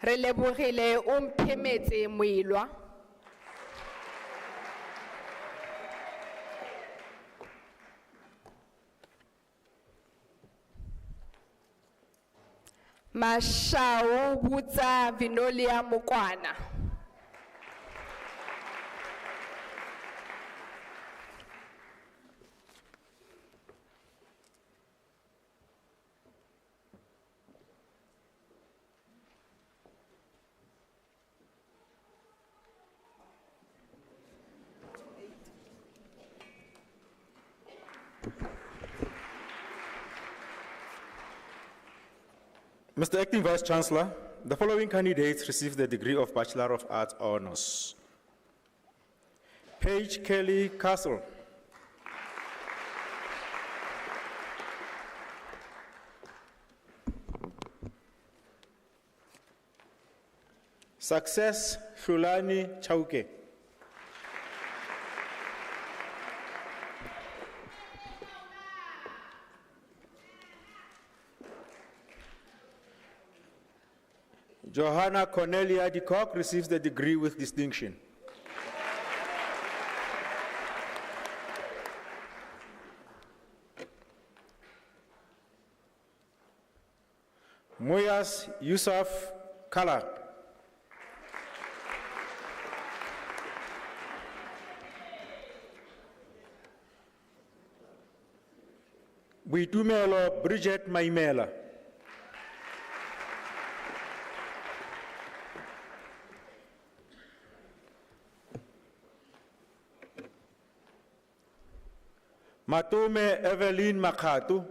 Relebogile Umphemetse Muilwa. Mashao Butsa Vinolia Mukwana. Mr. Acting Vice Chancellor, the following candidates received the degree of Bachelor of Arts Honors. Paige Kelly Castle. Success Shulani Chauke. Johanna Cornelia de Kock receives the degree with distinction. Moyas Yusuf Kala. Buitumelo Bridget Maimela. Matume Evelyn Makatu.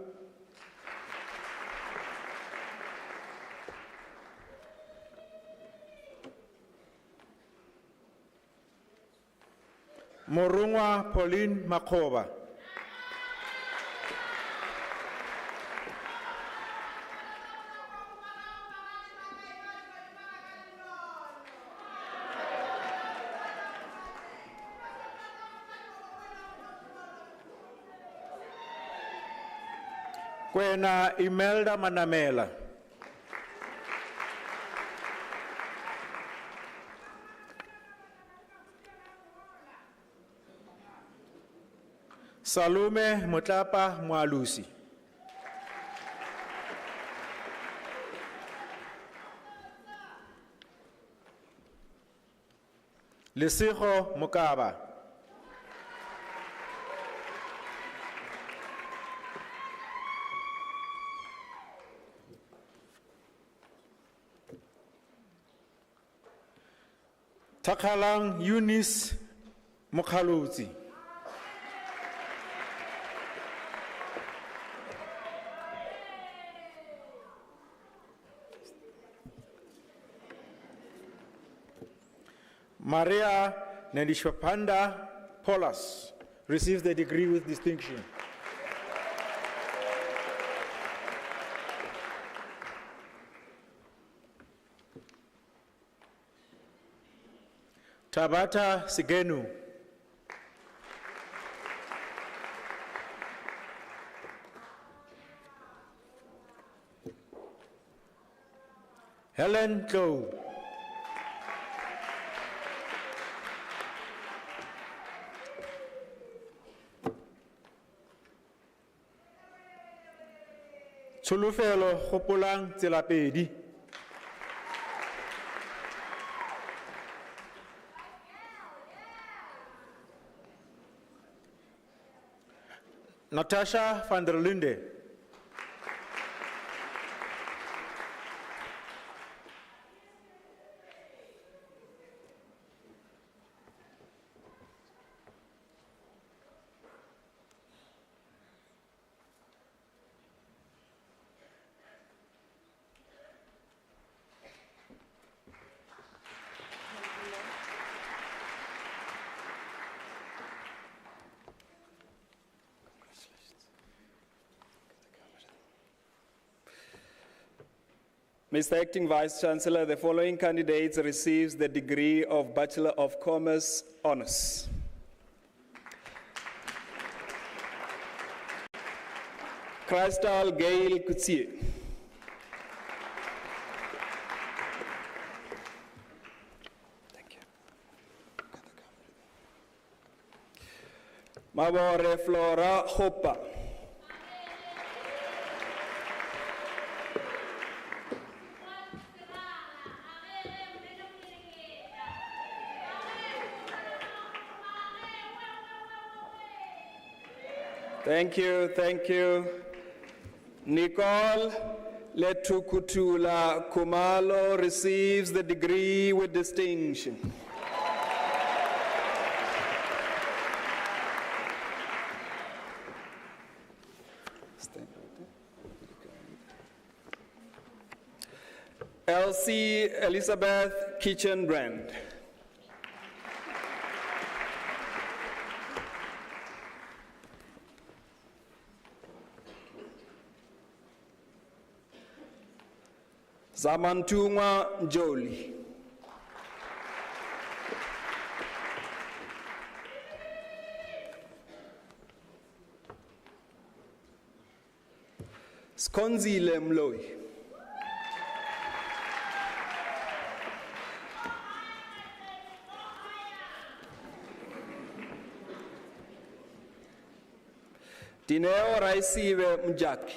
Morungwa Pauline Makoba. Kwena Imelda Manamela. Salome Motlapa Mwalusi. Lesego Mokaba. Takalang Eunice Mokhalutsi. Maria Nedishwapanda Polas receives the degree with distinction. Tabata Sigenu. Helen Tlo. Tsholofelo Gopolang Tselapedi. Natasha van der Linde. Mr. Acting Vice Chancellor, the following candidates receives the degree of Bachelor of Commerce Honours. Crystal Gail Kutsie. Thank you. Mabore Flora Hopa. Thank you, thank you. Nicole Letukutula Kumalo receives the degree with distinction. Elsie Elizabeth Kitchen Brand. Zamantungwa Njoli. Skonzile Mloi. Dineo Raisive Mjaki.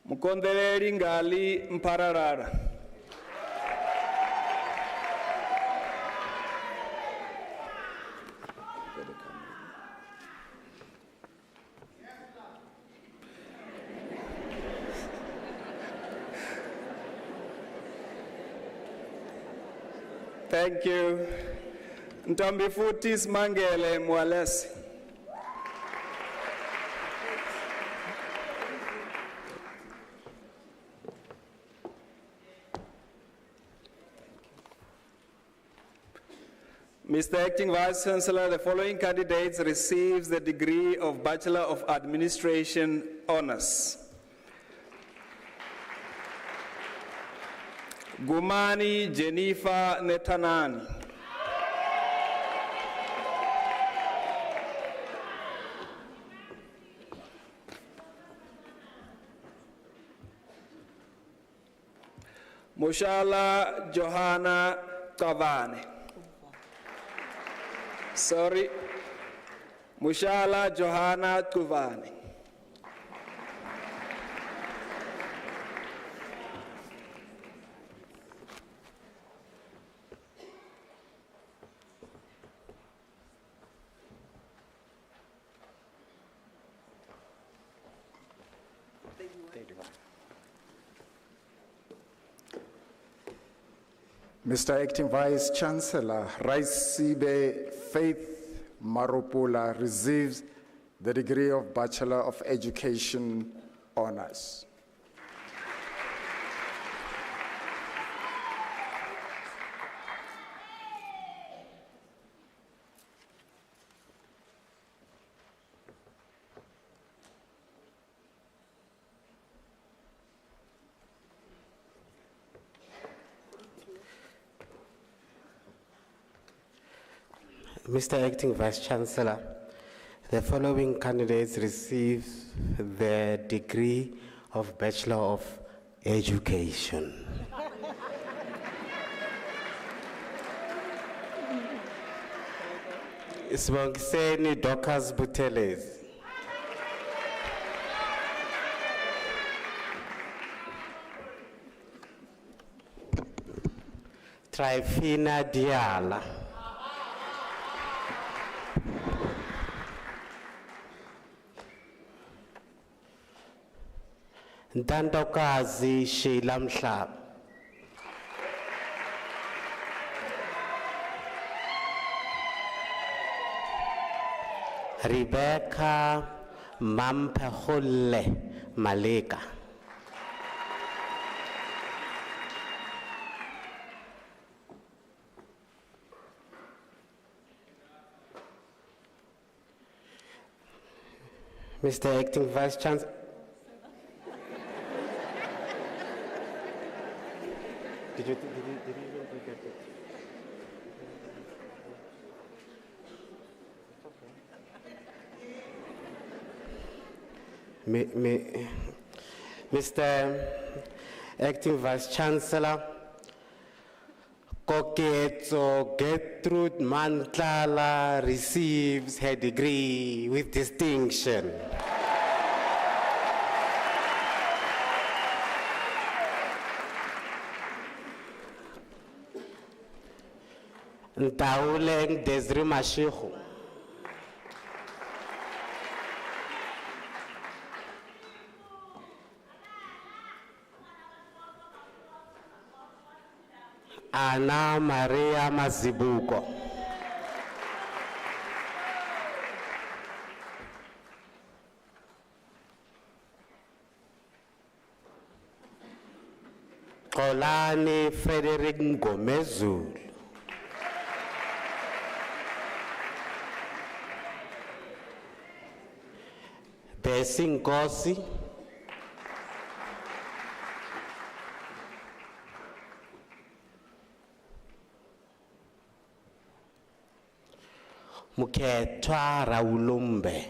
Mukondeleri Ngali Mpararara. Thank you. Ntombi futhi Simangele Mwalesi. Mr. Acting Vice Chancellor, the following candidates receives the degree of Bachelor of Administration Honours. Gumani Jennifer Netanani. Mushala Johanna Kavane. Sorry. Mushala Johanna Kuvane. Mr. Acting Vice Chancellor, Raisibe Faith Maropula receives the degree of Bachelor of Education Honors. Mr. Acting Vice Chancellor, the following candidates receive the degree of Bachelor of Education. Sibongiseni Dorcas Buteles. Trifina Diala. Ntandokazi Sheila Mhlaba. Rebecca Mampehole Maleka. Mr. Acting Vice Chancellor. Did you even get it? Mr. Acting Vice Chancellor, Koketso Gertrude Mantlala receives her degree with distinction. Ntauleng Desri Mashihu. Ana Maria Mazibuko. Kolani Frederick Ngomezulu. Besinkosi. Mukhetwa Raulumbe.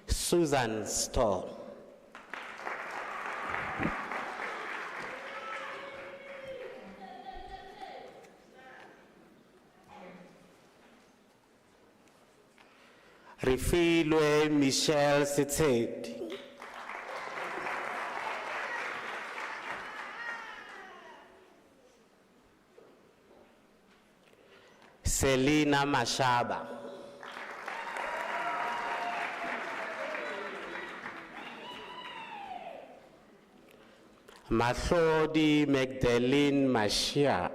Susan Stoll. Refilwe Michelle Sitsedi. Selina Mashaba. Mahlodi Magdalene Mashia.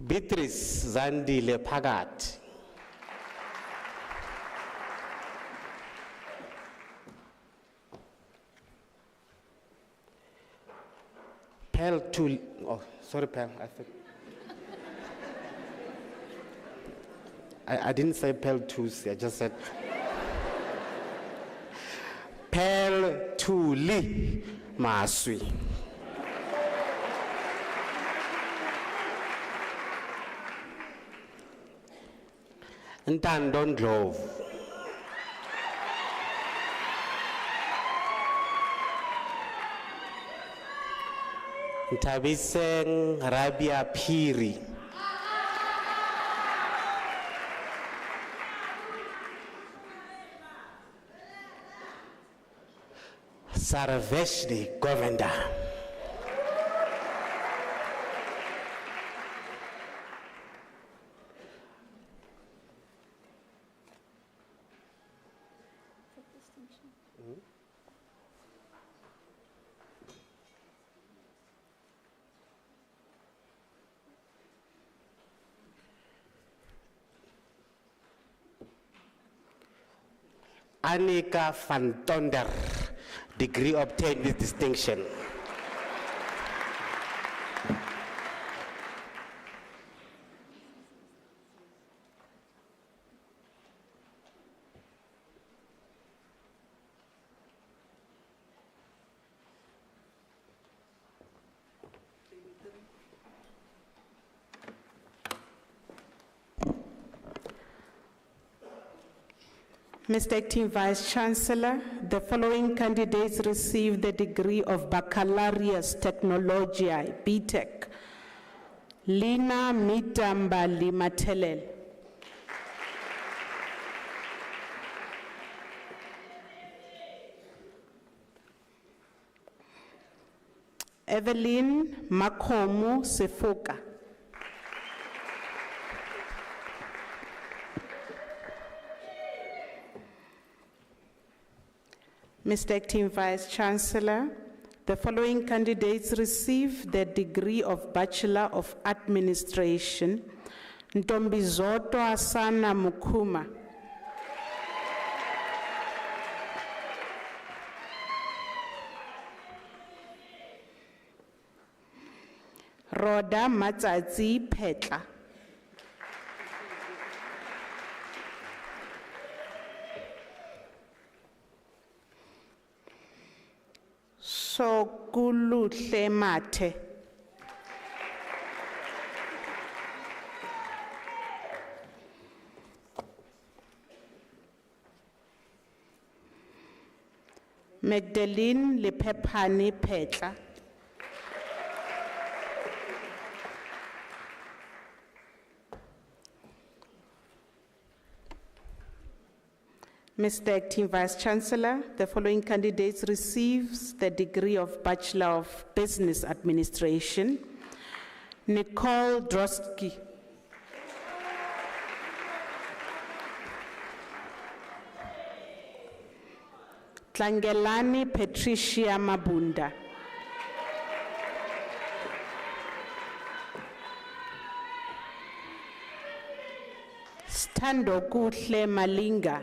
Beatrice Zandile Pagat. Pearl 2, oh, sorry, Pearl. I didn't say Pearl 2, I just said Pearl 2 Li Maswi. Ntando Ndlovu. Ntabiseng Rabia Phiri. Sarveshni Govenda. Annika van Tonder, degree obtained with distinction. Mr. Acting Vice Chancellor, the following candidates received the degree of Baccalaureus Technologiae, BTech. Lina Mitambali Matelel. Evelyn Makomu Sefoka. Mr. Acting Vice Chancellor, the following candidates received the degree of Bachelor of Administration. Ntombizoto Asana Mukuma. Roda Matsatsi Petla. Sokuluhle Mathe. Magdalene Lepephane Petla. Mr. Acting Vice Chancellor, the following candidates receives the degree of Bachelor of Business Administration. Nicole Drosky. Tlangelani Patricia Mabunda. Stando Kuhle Malinga.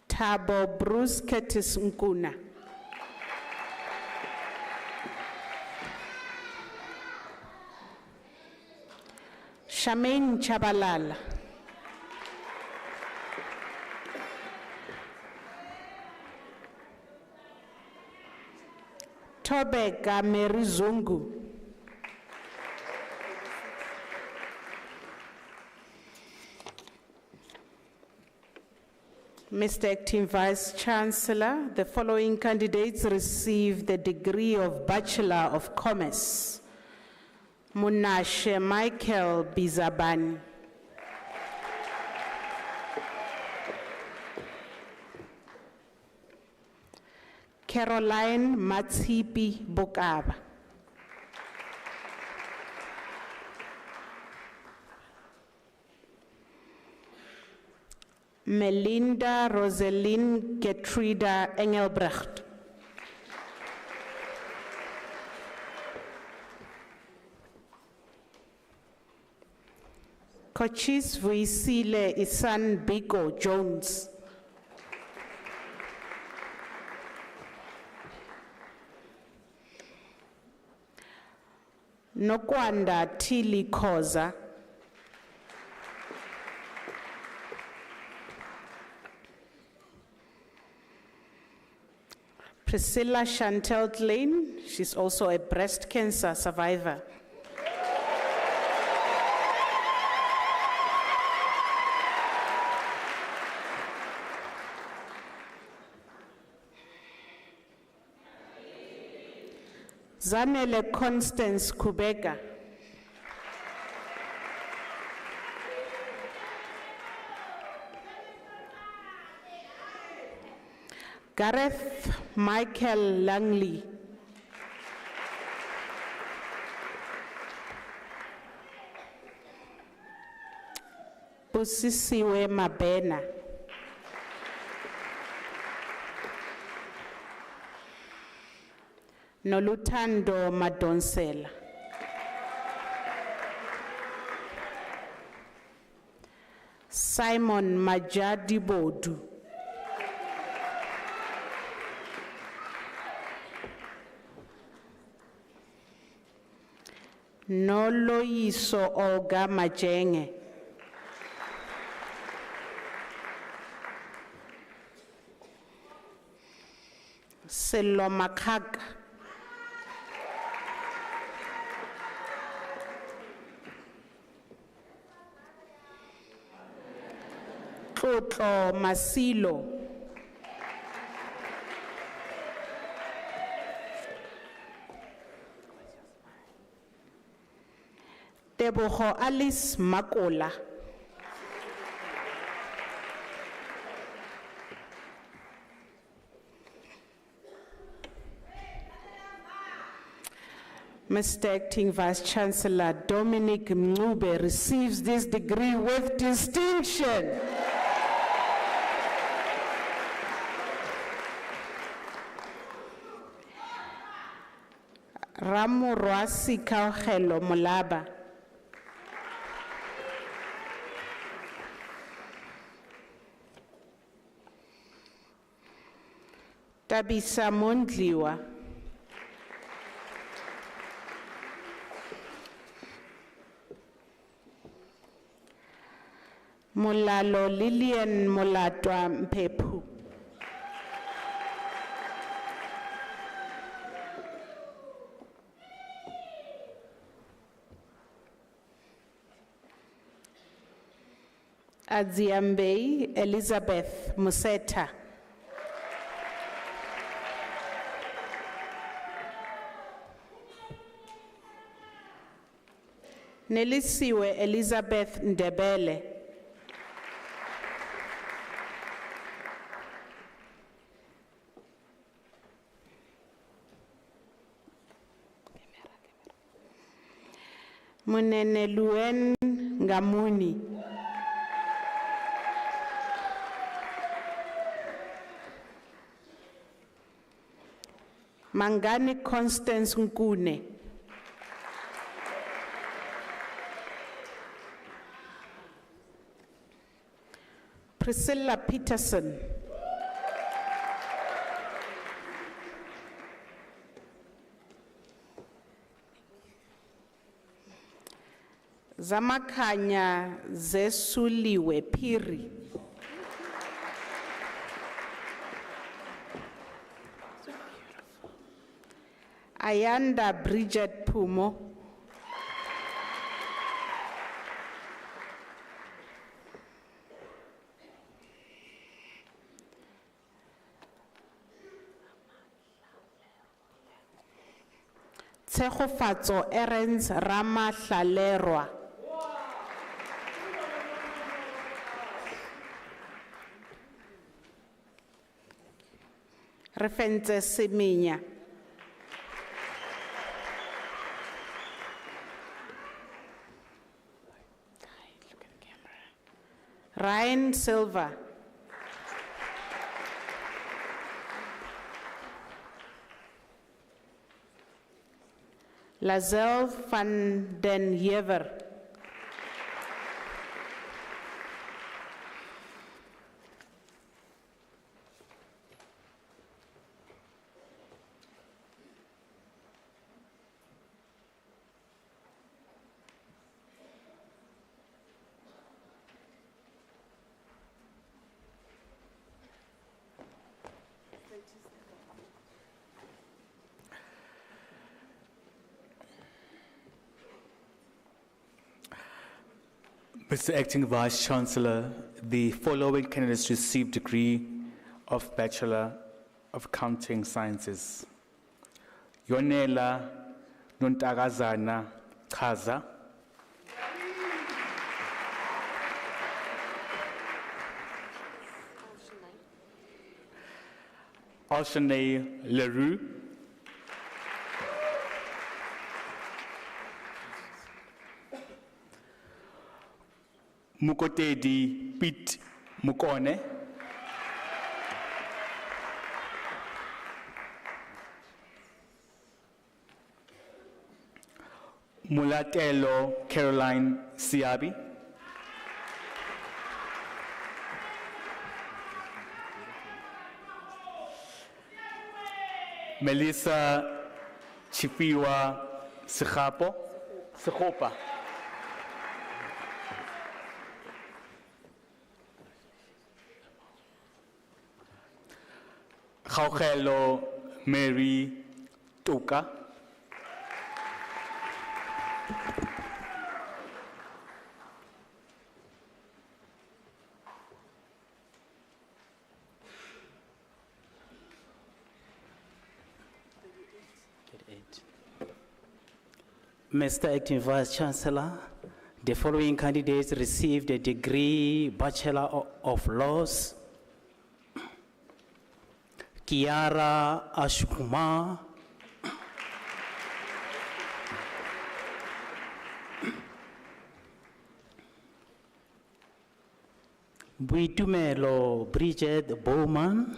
Tabo Bruce Curtis Nkuna. Shamaine Chabalala. Tobeka Merizungu. Mr. Acting Vice Chancellor, the following candidates receive the degree of Bachelor of Commerce. Munashe Michael Bizabani. Caroline Matsipi Bokaba. Melinda Roseline Gertruda Engelbrecht. Cochise Vuisile Isan Biko Jones. Nokwanda Tili Koza. Priscilla Chantel Klein, she's also a breast cancer survivor. Zanele Constance Kubeka. Gareth Michael Langley. Busisiwe Mabena. Nolutando Madonsela. Simon Majadi Bodu. Noloyiso Olga Majenge. Selo Makaka. Tlotlo Masilo. Tebogo Alice Makola. Mr. Acting Vice Chancellor Dominic Mncube receives this degree with distinction. Ramurwasi Kaugelo Molaba. Tabisa Mondliwa. Molalo Lillian Molatwa Mpepu. Adziambei Elizabeth Museta. Nelisiwe Elizabeth Ndebele. Munene Luen Ngamuni. Mangani Constance Nkune. Priscilla Peterson. Zamakanya Zesuliwe Piri. Ayanda Bridget Pumo. Tshegofatso Erens Rama Hlalerwa. Refentse Seminya. Ryan Silva. Lazel van den Hever. Mr. Acting Vice Chancellor, the following candidates received degree of Bachelor of Accounting Sciences. Yonela Nontakazana Chaza. Alshane Leroux. Mukotedi Pete Mukone. Mulatelo Caroline Siabi. Melissa Chipiwa Sekhopa. Khaukhelo Mary Tuka. Mr. Acting Vice Chancellor, the following candidates received a degree Bachelor of Laws. Kiara Ashkumar. Buitumelo Bridget Bowman.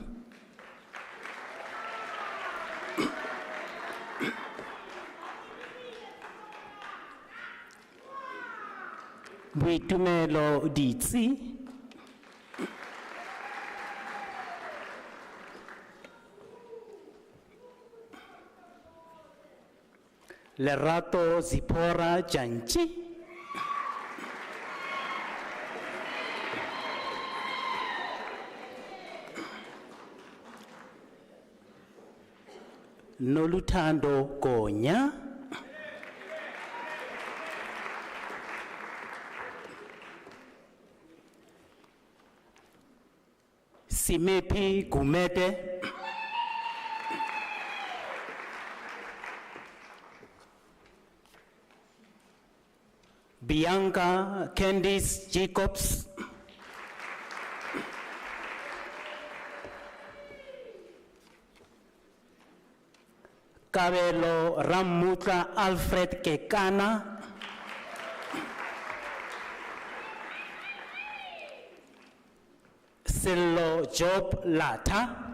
Buitumelo Ditsi. Lerato Zipora Janchi. Nolutando Konya. Simepi Gumete. Bianca Candice Jacobs. Cabello Ramuta Alfred Kekana. Sello Job Lata.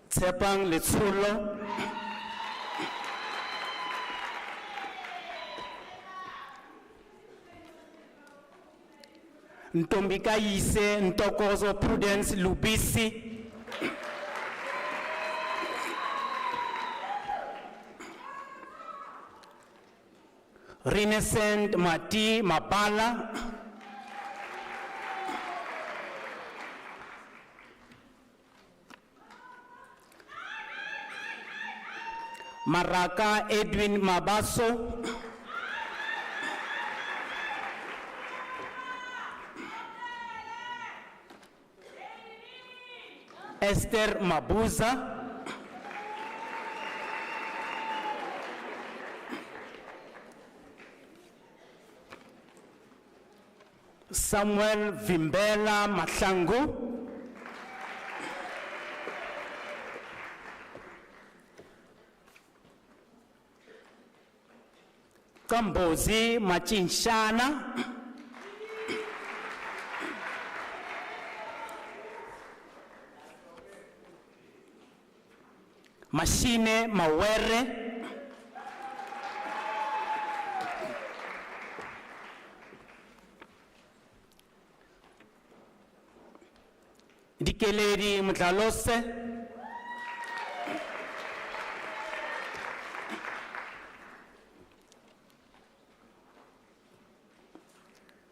Tsepang Letsulo. Ntombika Yise Ntokozo Prudence Lubisi. Renaissance Mati Mabala. Maraka Edwin Mabaso. Esther Mabuza. Samuel Vimbela Matlangu. Kambozi Machinshana. Mashine Mawere. Dikeleri Mtlalose.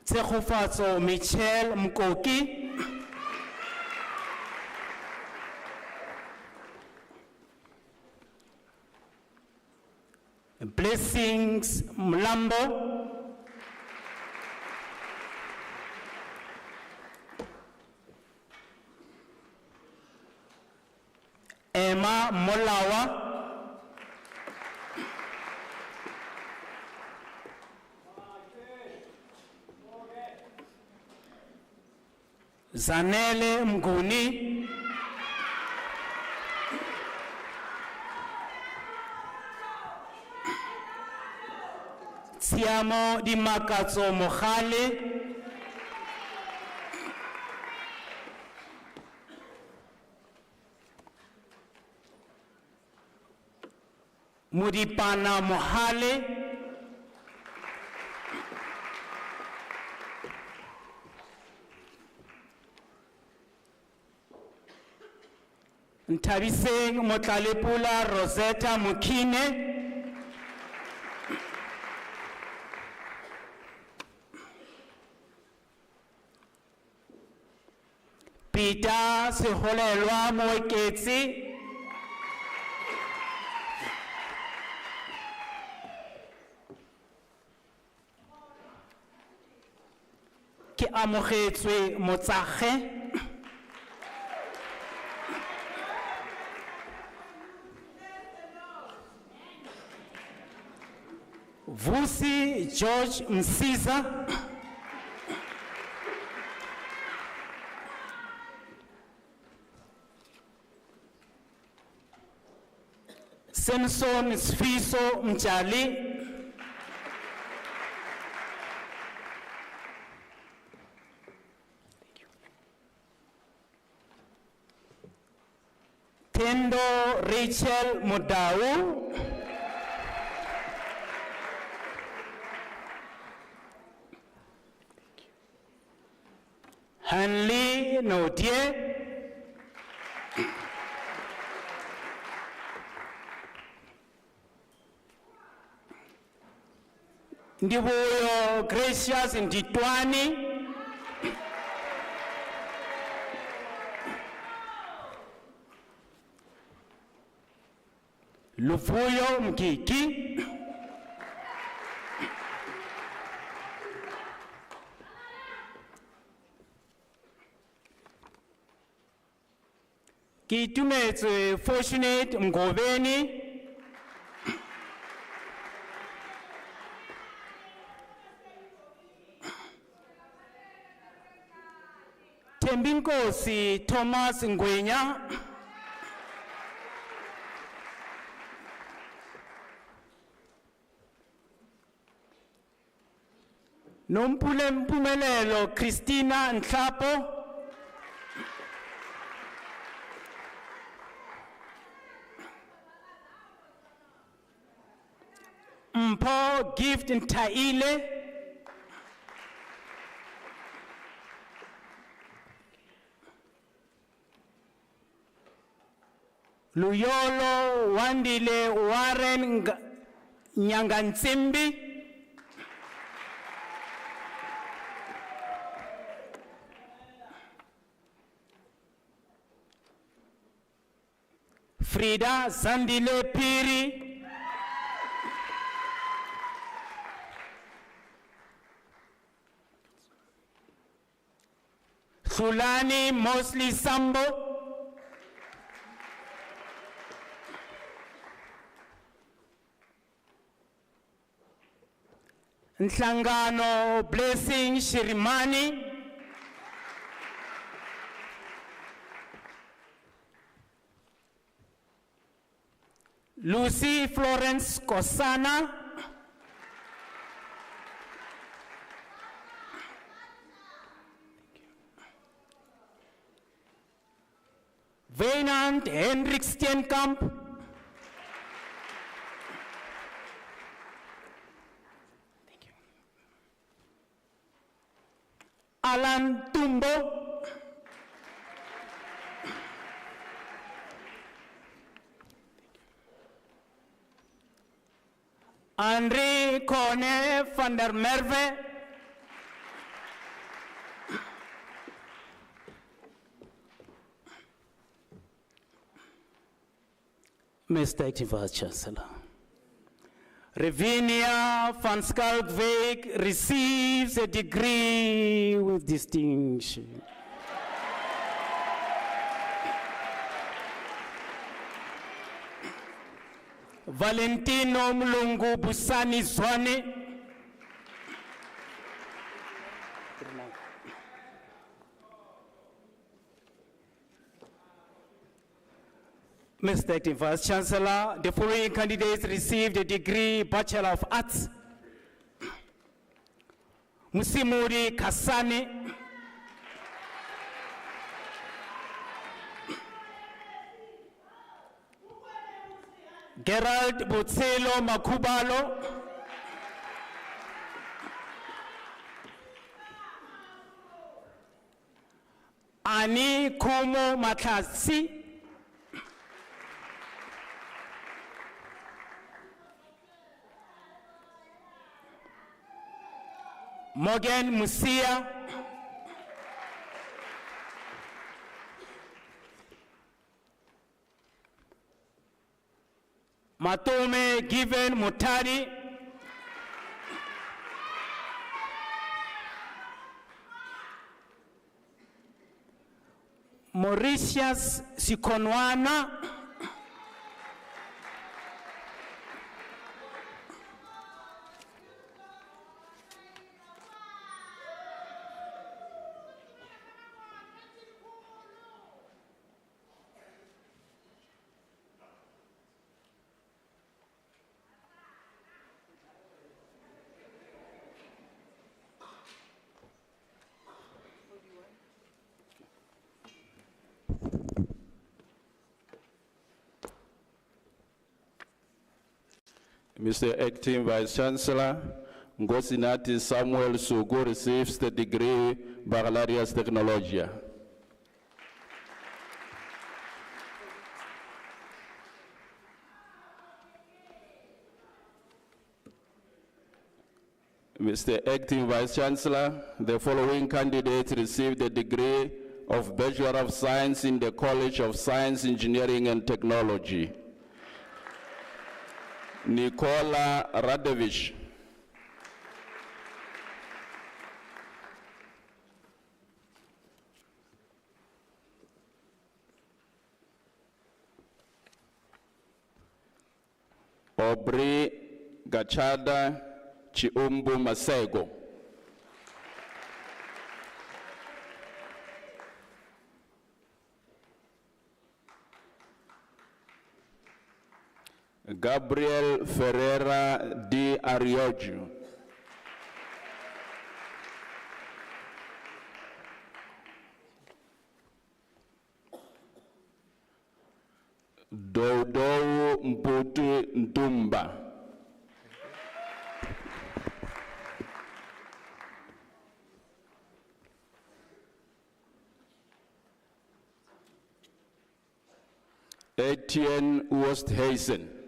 Tsekhofatso Michelle Mkoki. Blessings Mlambo. Emma Molawa. Zanele Mguni. Siamo di Makatso Mohale. Mudipana Mohale. Ntabiseng Motlalepula Rosetta Mukine. Peter Seholelwa Moeketsi. Ke amogetswe Motsage. Vusi George Msiza. Samson Sfiso Mjali. Tendo Rachel Mudau. Hanley Nodie. Ndibuyo Gracious Nditwani. Luvuyo Mgigi. Kitumetse Fortunate Mgoveni. Tembinkosi Thomas Ngwenya. Nompule Mpumelelo Christina Nhlapo. Mpho Gift Ntaile. Luyolo Wandile Warren Nyangantsimbi. Frida Zandile Piri. Sulani Mosley Sambo. Nhlangano Blessing Shirimani. Lucy Florence Kosana. Wynand Hendrik Steenkamp. Alan Tumbo. Henri Kone van der Merwe. Mr. Acting Vice Chancellor, Ravinia van Schalkwyk receives a degree with distinction. Valentino Mlungu Busani Zwane. Mr. Acting Vice Chancellor, the following candidates received a degree Bachelor of Arts. Musimuri Kasane. Gerald Botselo Makubalo. Ani Kumo Matlasi. Morgan Musia. Matome Given Mutari. Mauritius Sikonwana. Mr. Acting Vice Chancellor, Ngosinati Samuel Sugu receives the degree Baccalaureus Technologia. Mr. Acting Vice Chancellor, the following candidates received the degree of Bachelor of Science in the College of Science, Engineering and Technology. Nikola Radovich. Aubrey Gachada Chiumbu Masego. Gabriel Ferreira de Ariojo. Dodo Mputu Ntumba. Etienne Westhuizen.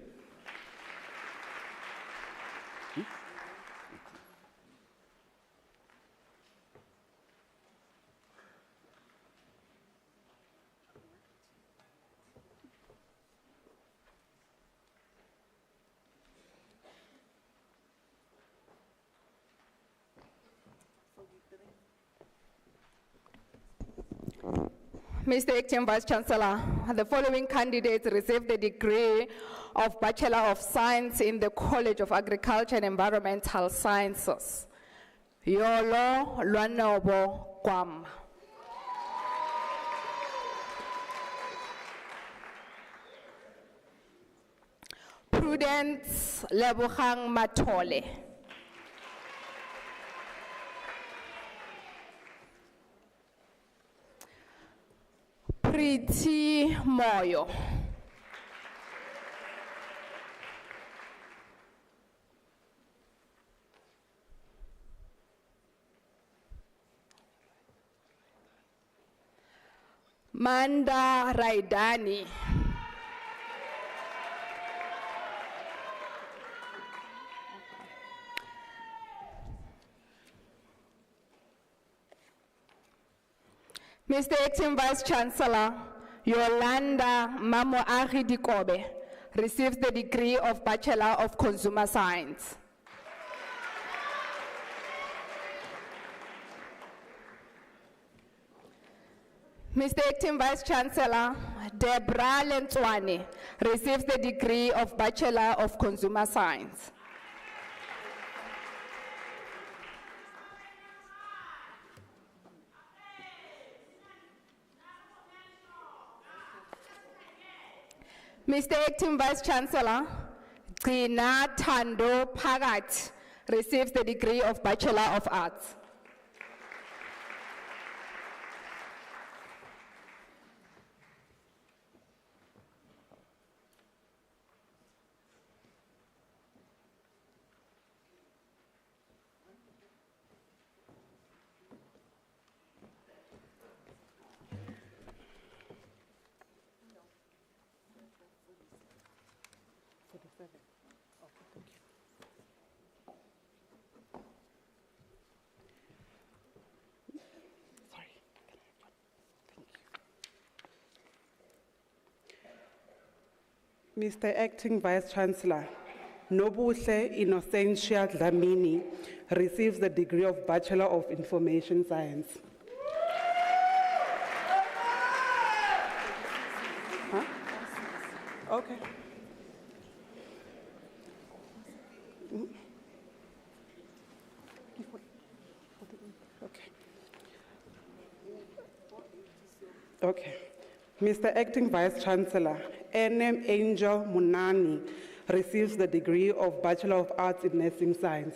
Mr. Acting Vice Chancellor, the following candidates received the degree of Bachelor of Science in the College of Agriculture and Environmental Sciences. Yolo Lwanobo Kwam. Prudence Lebogang Matole. Priti Moyo. Manda Raidani. Mr. Acting Vice Chancellor, Yolanda Mamo Dikobe receives the degree of Bachelor of Consumer Science. Mr. Acting Vice Chancellor, Deborah Lentwane receives the degree of Bachelor of Consumer Science. Mr. Acting Vice Chancellor, Gina Tando Pagat receives the degree of Bachelor of Arts. Mr. Acting Vice Chancellor, Nobuhle Innocentia Dlamini receives the degree of Bachelor of Information Science. Huh? Okay. Okay. Mr. Acting Vice Chancellor, NM Angel Munani receives the degree of Bachelor of Arts in Nursing Science.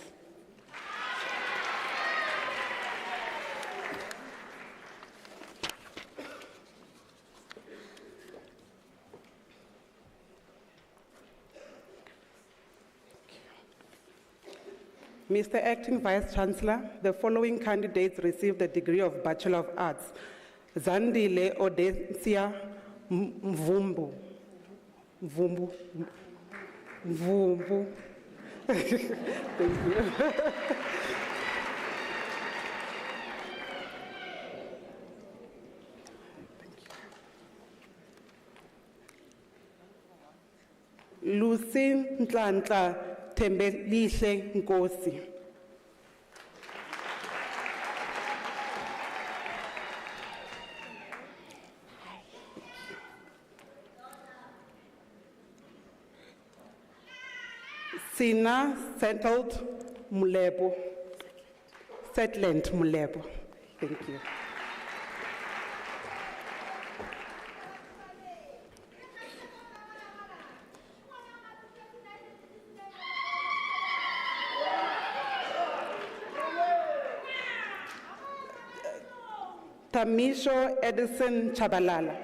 Mr. Acting Vice Chancellor, the following candidates received the degree of Bachelor of Arts. Zandile Odesia Mvumbu. Mvumbu. Mvumbu. Thank you. Lucy Ntlantla Tembelihle Nkosi. Sina Settled Mulebo. Settlement Mulebo. Thank you. Tamisho Edison Chabalala.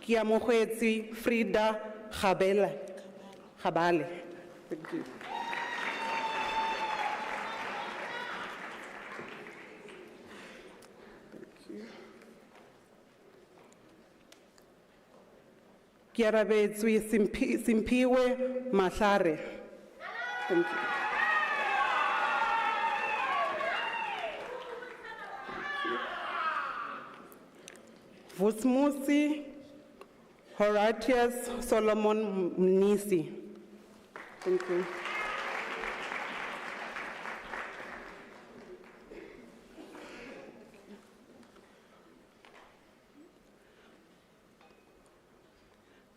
Kiamohetsi Frida Khabale. Thank you. Kiarabetswi Simpiwe Mahlare. Thank you. Vusmusi Horatius Solomon Mnisi. Thank you.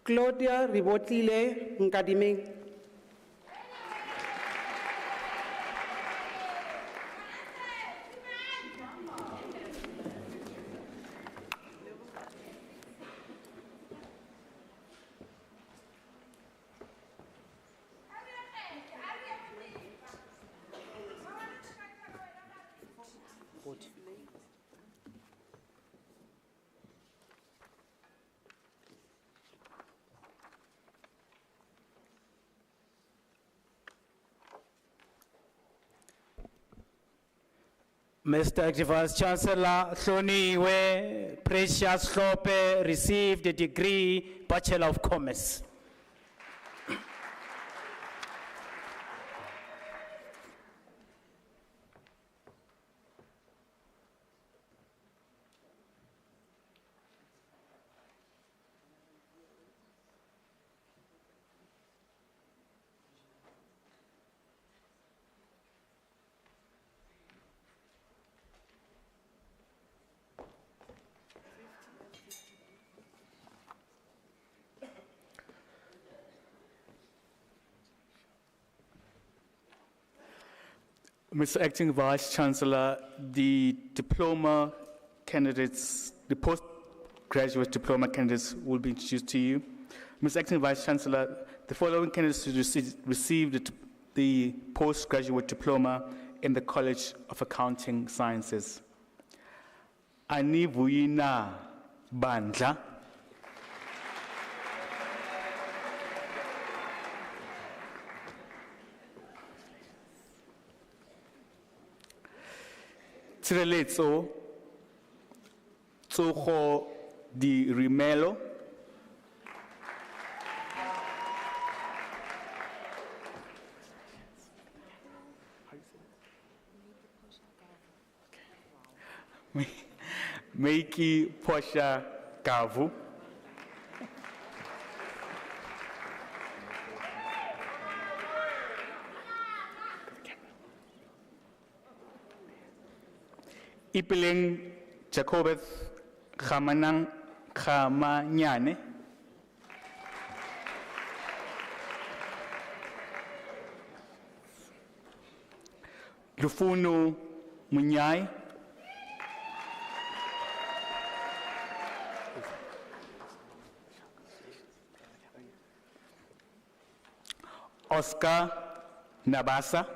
Claudia Ribotile Nkadimeng. Mr. Acting Vice Chancellor, Hloniwe Precious Hlope received a degree Bachelor of Commerce. Mr. Acting Vice Chancellor, the diploma candidates, the postgraduate diploma candidates will be introduced to you. Mr. Acting Vice Chancellor, the following candidates received the postgraduate diploma in the College of Accounting Sciences. Anivuyina Bandla, Tshireletso Tsogo Di Rimelo, Meiki Posha Gavu, Ipileng Jacobeth Khamanang Khamanyane, Lufunu Munyai, Oscar Nabasa,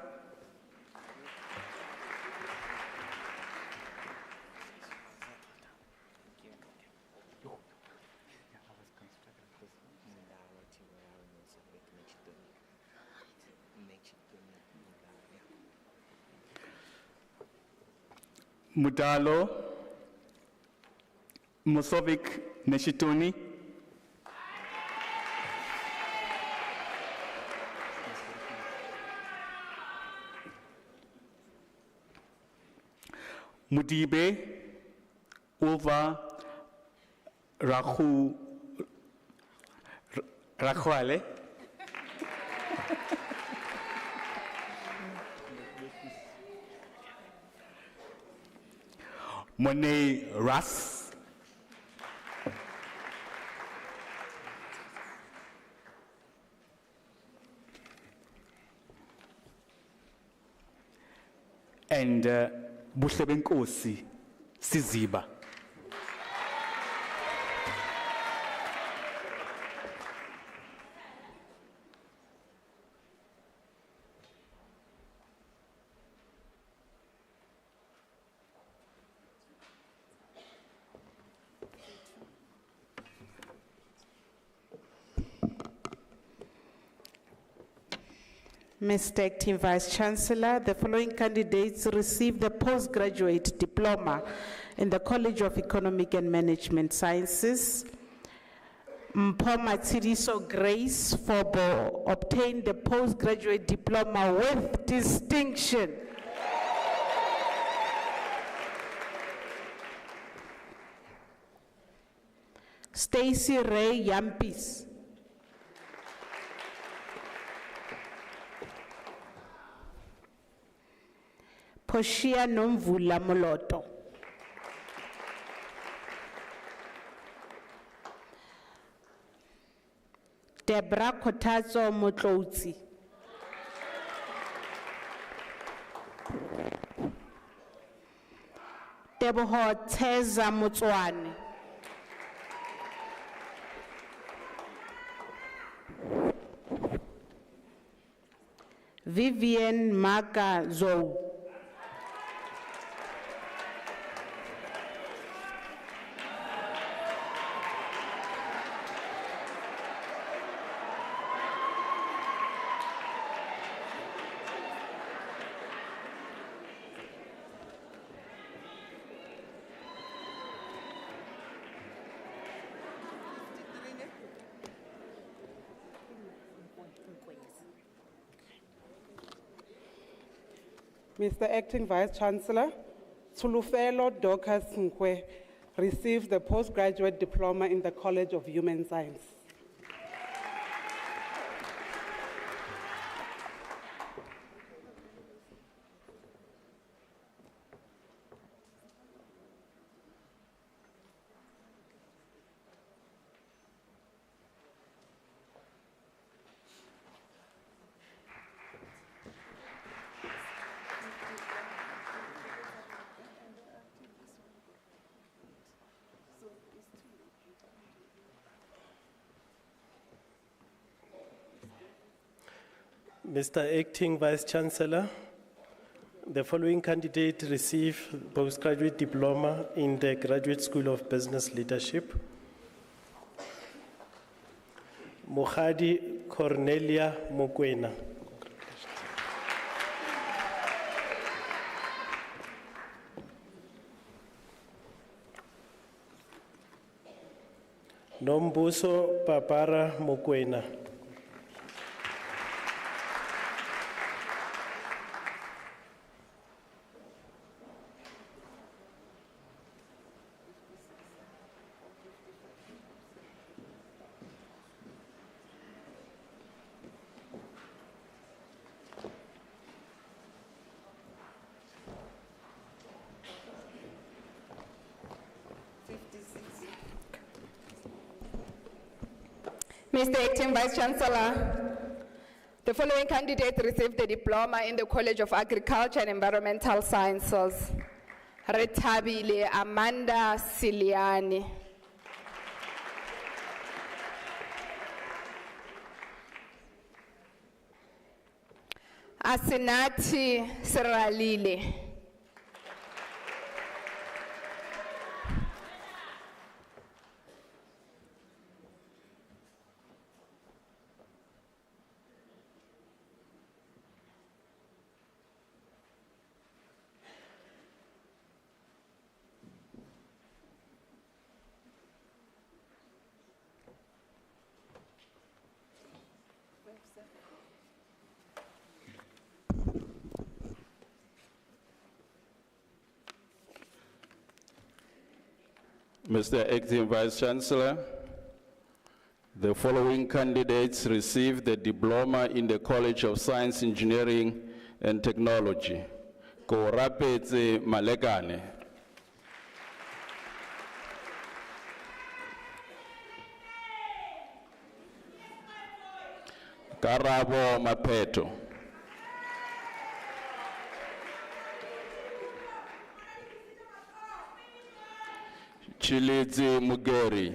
Mudalo Musovic Neshituni, Mudibe Ulva Rakhwale, Monet Ras, and Bushebenkosi Siziba. Mr. Acting Vice Chancellor, the following candidates received the postgraduate diploma in the College of Economic and Management Sciences. Mpoma Tsiriso Grace Fobo obtained the postgraduate diploma with distinction. Stacy Ray Yampis. Poshia Nomvula Moloto. Debra Kotazo Motlotsi. Deboho Teza Motswane. Vivian Maka Zou. Mr. Acting Vice Chancellor, Tulufelo Dorcas Nkwe received the postgraduate diploma in the College of Human Science. Mr. Acting Vice Chancellor, the following candidate received postgraduate diploma in the Graduate School of Business Leadership. Mohadi Cornelia Mokwena. Nombuso Papara Mokwena. Mr. Acting Vice Chancellor, the following candidate received the diploma in the College of Agriculture and Environmental Sciences. Retabile Amanda Siliani. Asinati Seralile. Mr. Acting Vice Chancellor, the following candidates received the diploma in the College of Science, Engineering and Technology. Korapetse Malekane. Karabo Mapeto. Chilizi Mugeri.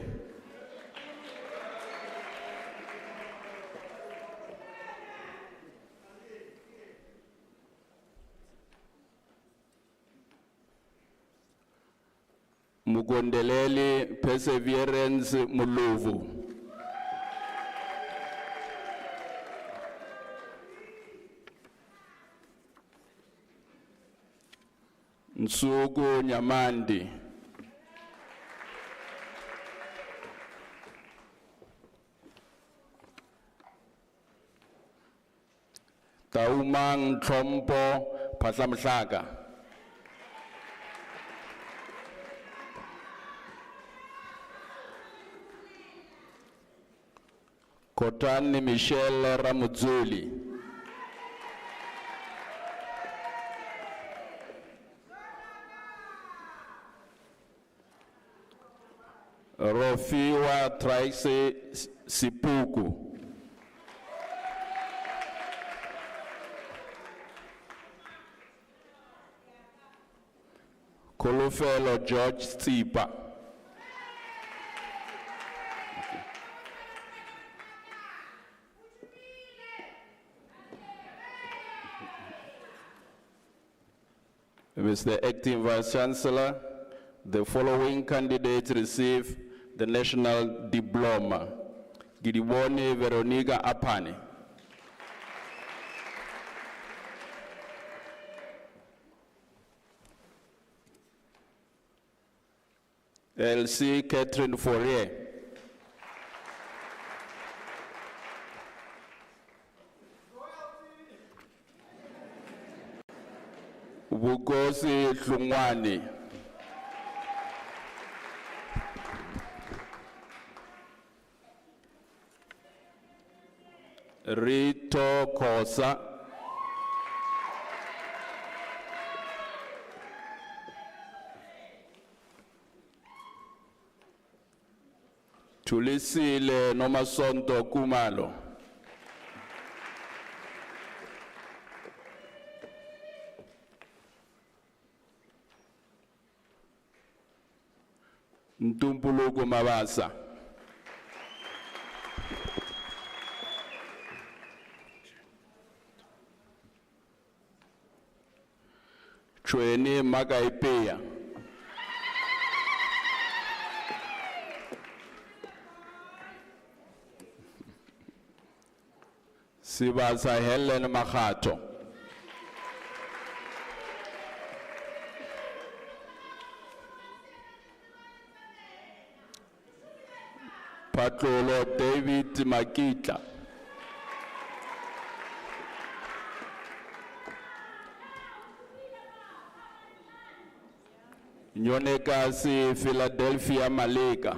Mugondeleli Perseverance Muluvu. Nsugu Nyamandi. Taumang Trompo Pasamsaga. Kotani Michelle Ramudzuli. Rofiwa Traise Sipuku. Kolofelo George Tsipa. Mr. Acting Vice Chancellor, the following candidates receive the national diploma. Gidibone Veronica Apane. Elsie Catherine Fourier. Bukosi Hlungwani. Rito Kosa. Tulisile Nomasonto Kumalo. Ntumpuluku Mabasa. Chweni Magaipeya. Sibasa Helen Makato. Patlolo David Makita. Nyonekasi Philadelphia Malika.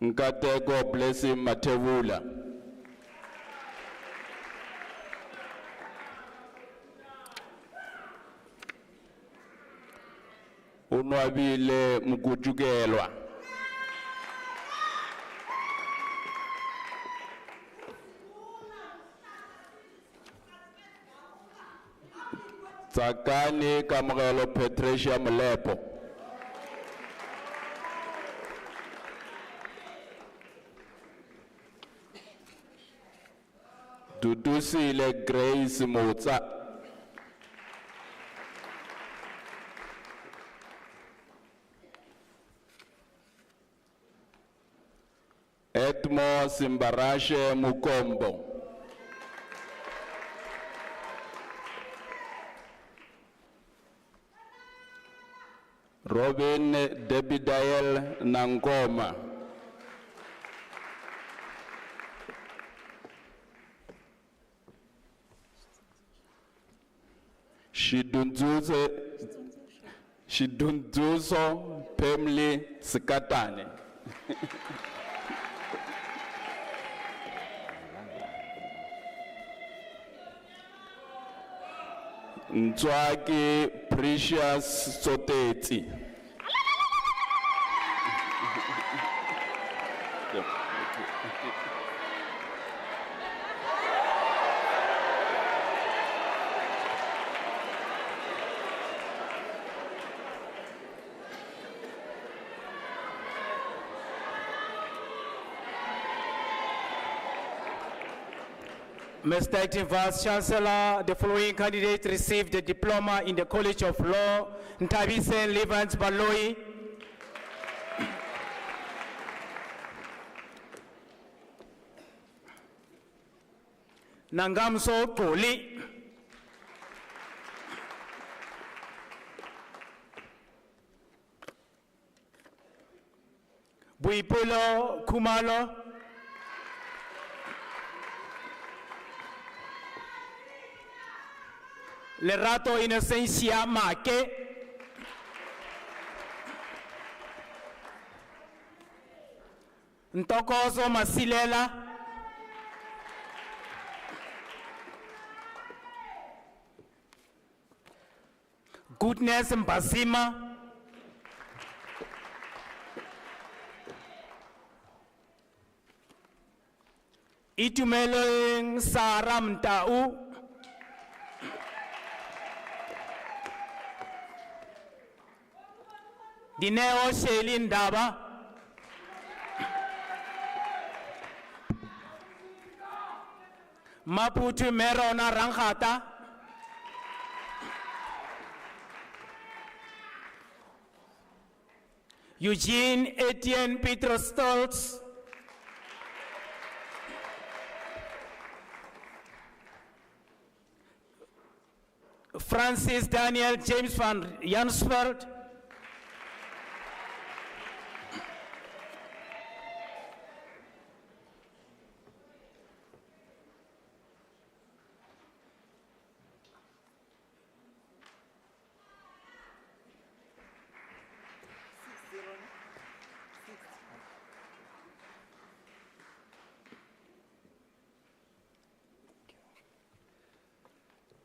Nkateko Blessing Matevula. Unwabile Mkujugelwa. Tsakani Kamrelo Patricia Mlepo. Dudusile Grace Motsa. Edmo Simbarashe Mukombo. Robin Debidael Nangoma. Shidunzuzo Pemli Sikatane. Ntswaki Precious Soteti. Mr. Acting Vice Chancellor, the following candidates received a diploma in the College of Law: Ntabise Levans Baloi, Nangamso Poli, Buipulo Kumalo, Lerato Inocencia Make, Ntokozo Masilela, Goodness Mbazima, Itumelo Sara Mtau, Dineo Shelin Daba, Maputu Merona Ranghata, Eugene Etienne Petro Stoltz, Francis Daniel James van Jansveld,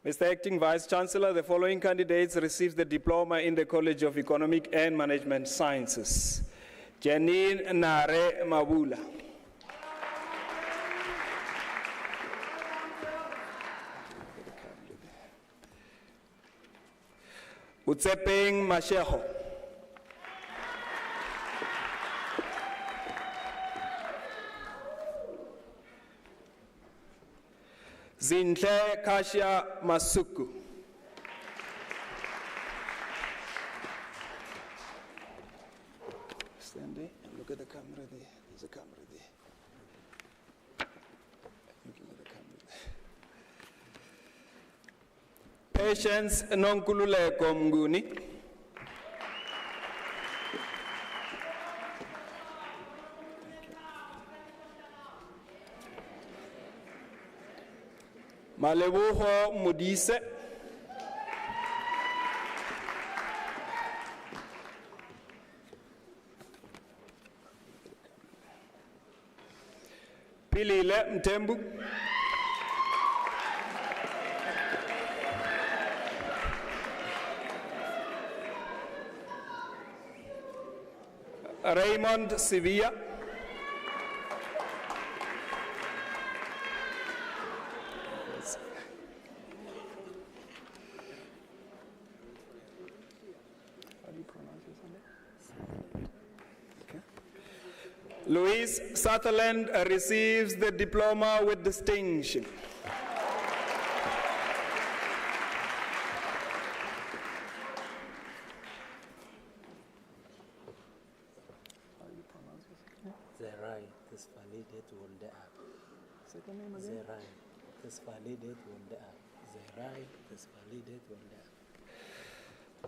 Mr. Acting Vice Chancellor, the following candidates received the diploma in the College of Economic and Management Sciences: Janine Nare Mabula, Utsepeng Masheho, Zinhle Kasia Masuku. Stand there and look at the camera there. There's a camera there. Looking at the camera there. Patience Nonkululeko Mnguni. Maleboho Modise. Pilile Mtembu. Raymond Sevilla. Louise Sutherland receives the diploma with distinction. Zerai, this validated on the app. Second name again? Zerai, this validated on the app. Zerai, this validated on the app.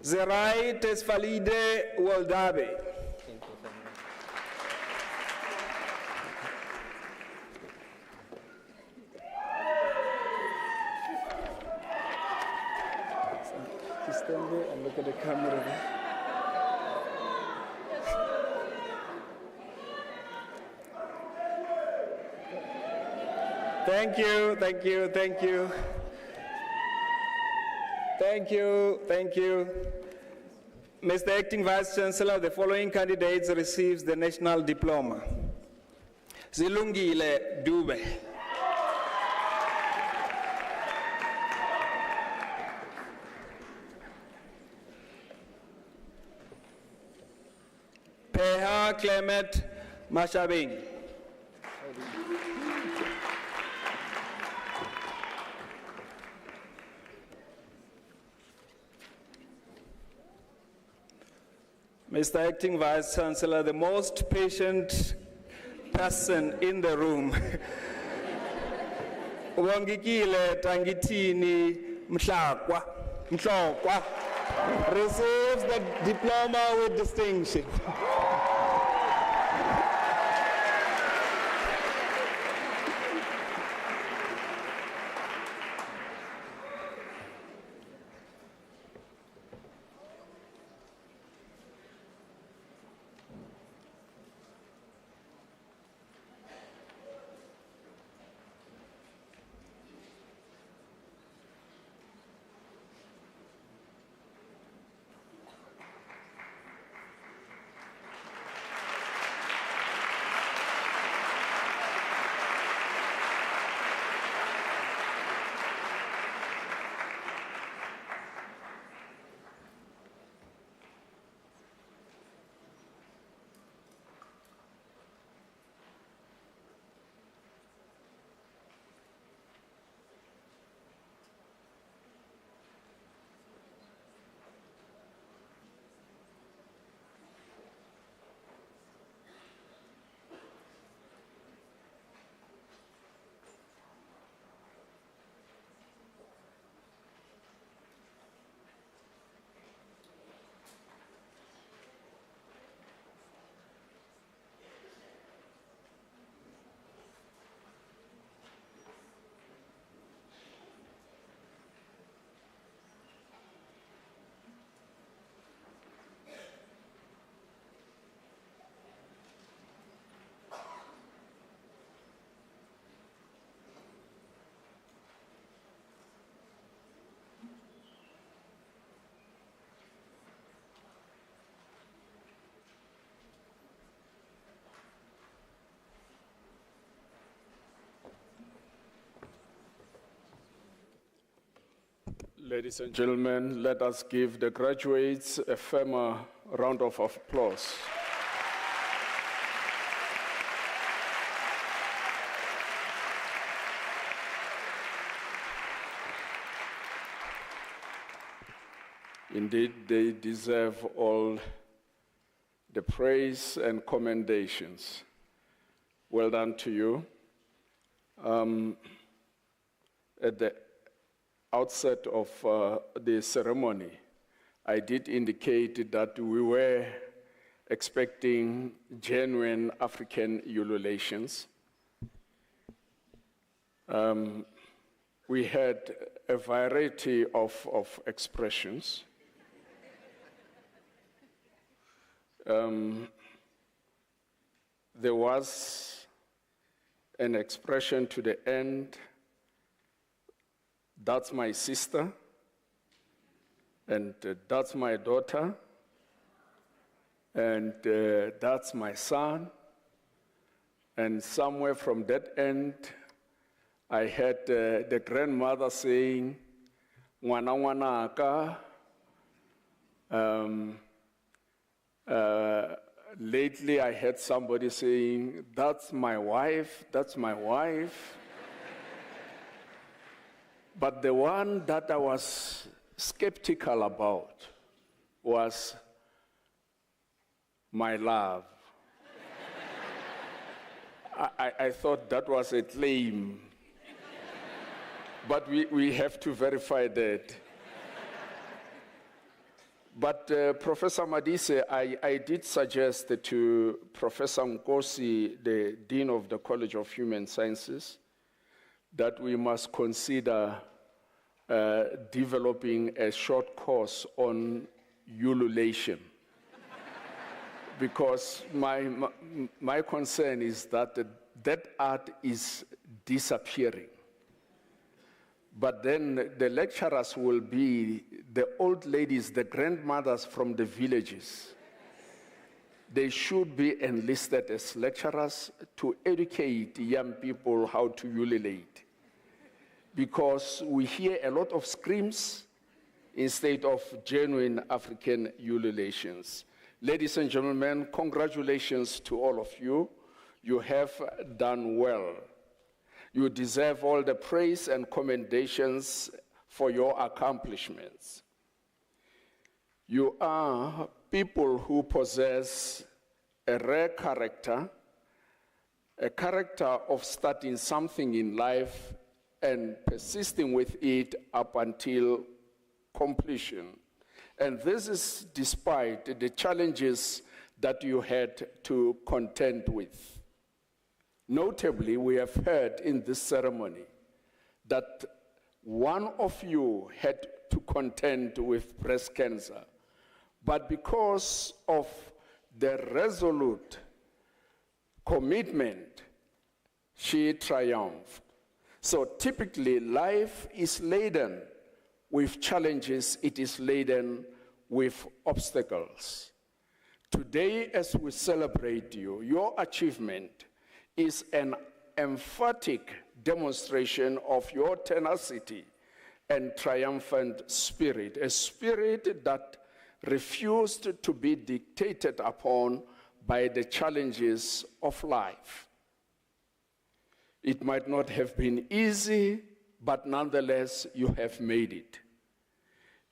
Zerai Tesfalide Waldabe. Thank you very much. Just stand there and look at the camera there. Thank you, thank you, thank you. Thank you, thank you. Mr. Acting Vice Chancellor, the following candidates receives the national diploma. Zilungile Dube. Peha Clement Mashabing. Mr. Acting Vice Chancellor, the most patient person in the room. Wangikile Tangitini Mhlakwa receives the diploma with distinction. Ladies and gentlemen, let us give the graduates a firmer round of applause. Indeed, they deserve all the praise and commendations. Well done to you. At the outset of the ceremony, I did indicate that we were expecting genuine African ululations. We had a variety of expressions. There was an expression to the end, "That's my sister," and "That's my daughter," and "That's my son." And somewhere from that end, I heard the grandmother saying, "Ngwana ngwanaka." Lately, I heard somebody saying, "That's my wife, that's my wife." But the one that I was skeptical about was "my love." I thought that was a claim, but we have to verify that. But Professor Madise, I did suggest to Professor Nkosi, the Dean of the College of Human Sciences, that we must consider developing a short course on ululation. Because my concern is that that art is disappearing. But then the lecturers will be the old ladies, the grandmothers from the villages. They should be enlisted as lecturers to educate young people how to ululate. Because we hear a lot of screams instead of genuine African ululations. Ladies and gentlemen, congratulations to all of you. You have done well. You deserve all the praise and commendations for your accomplishments. You are people who possess a rare character, a character of starting something in life and persisting with it up until completion. And this is despite the challenges that you had to contend with. Notably, we have heard in this ceremony that one of you had to contend with breast cancer, but because of the resolute commitment, she triumphed. So typically, life is laden with challenges, it is laden with obstacles. Today, as we celebrate you, your achievement is an emphatic demonstration of your tenacity and triumphant spirit, a spirit that refused to be dictated upon by the challenges of life. It might not have been easy, but nonetheless, you have made it.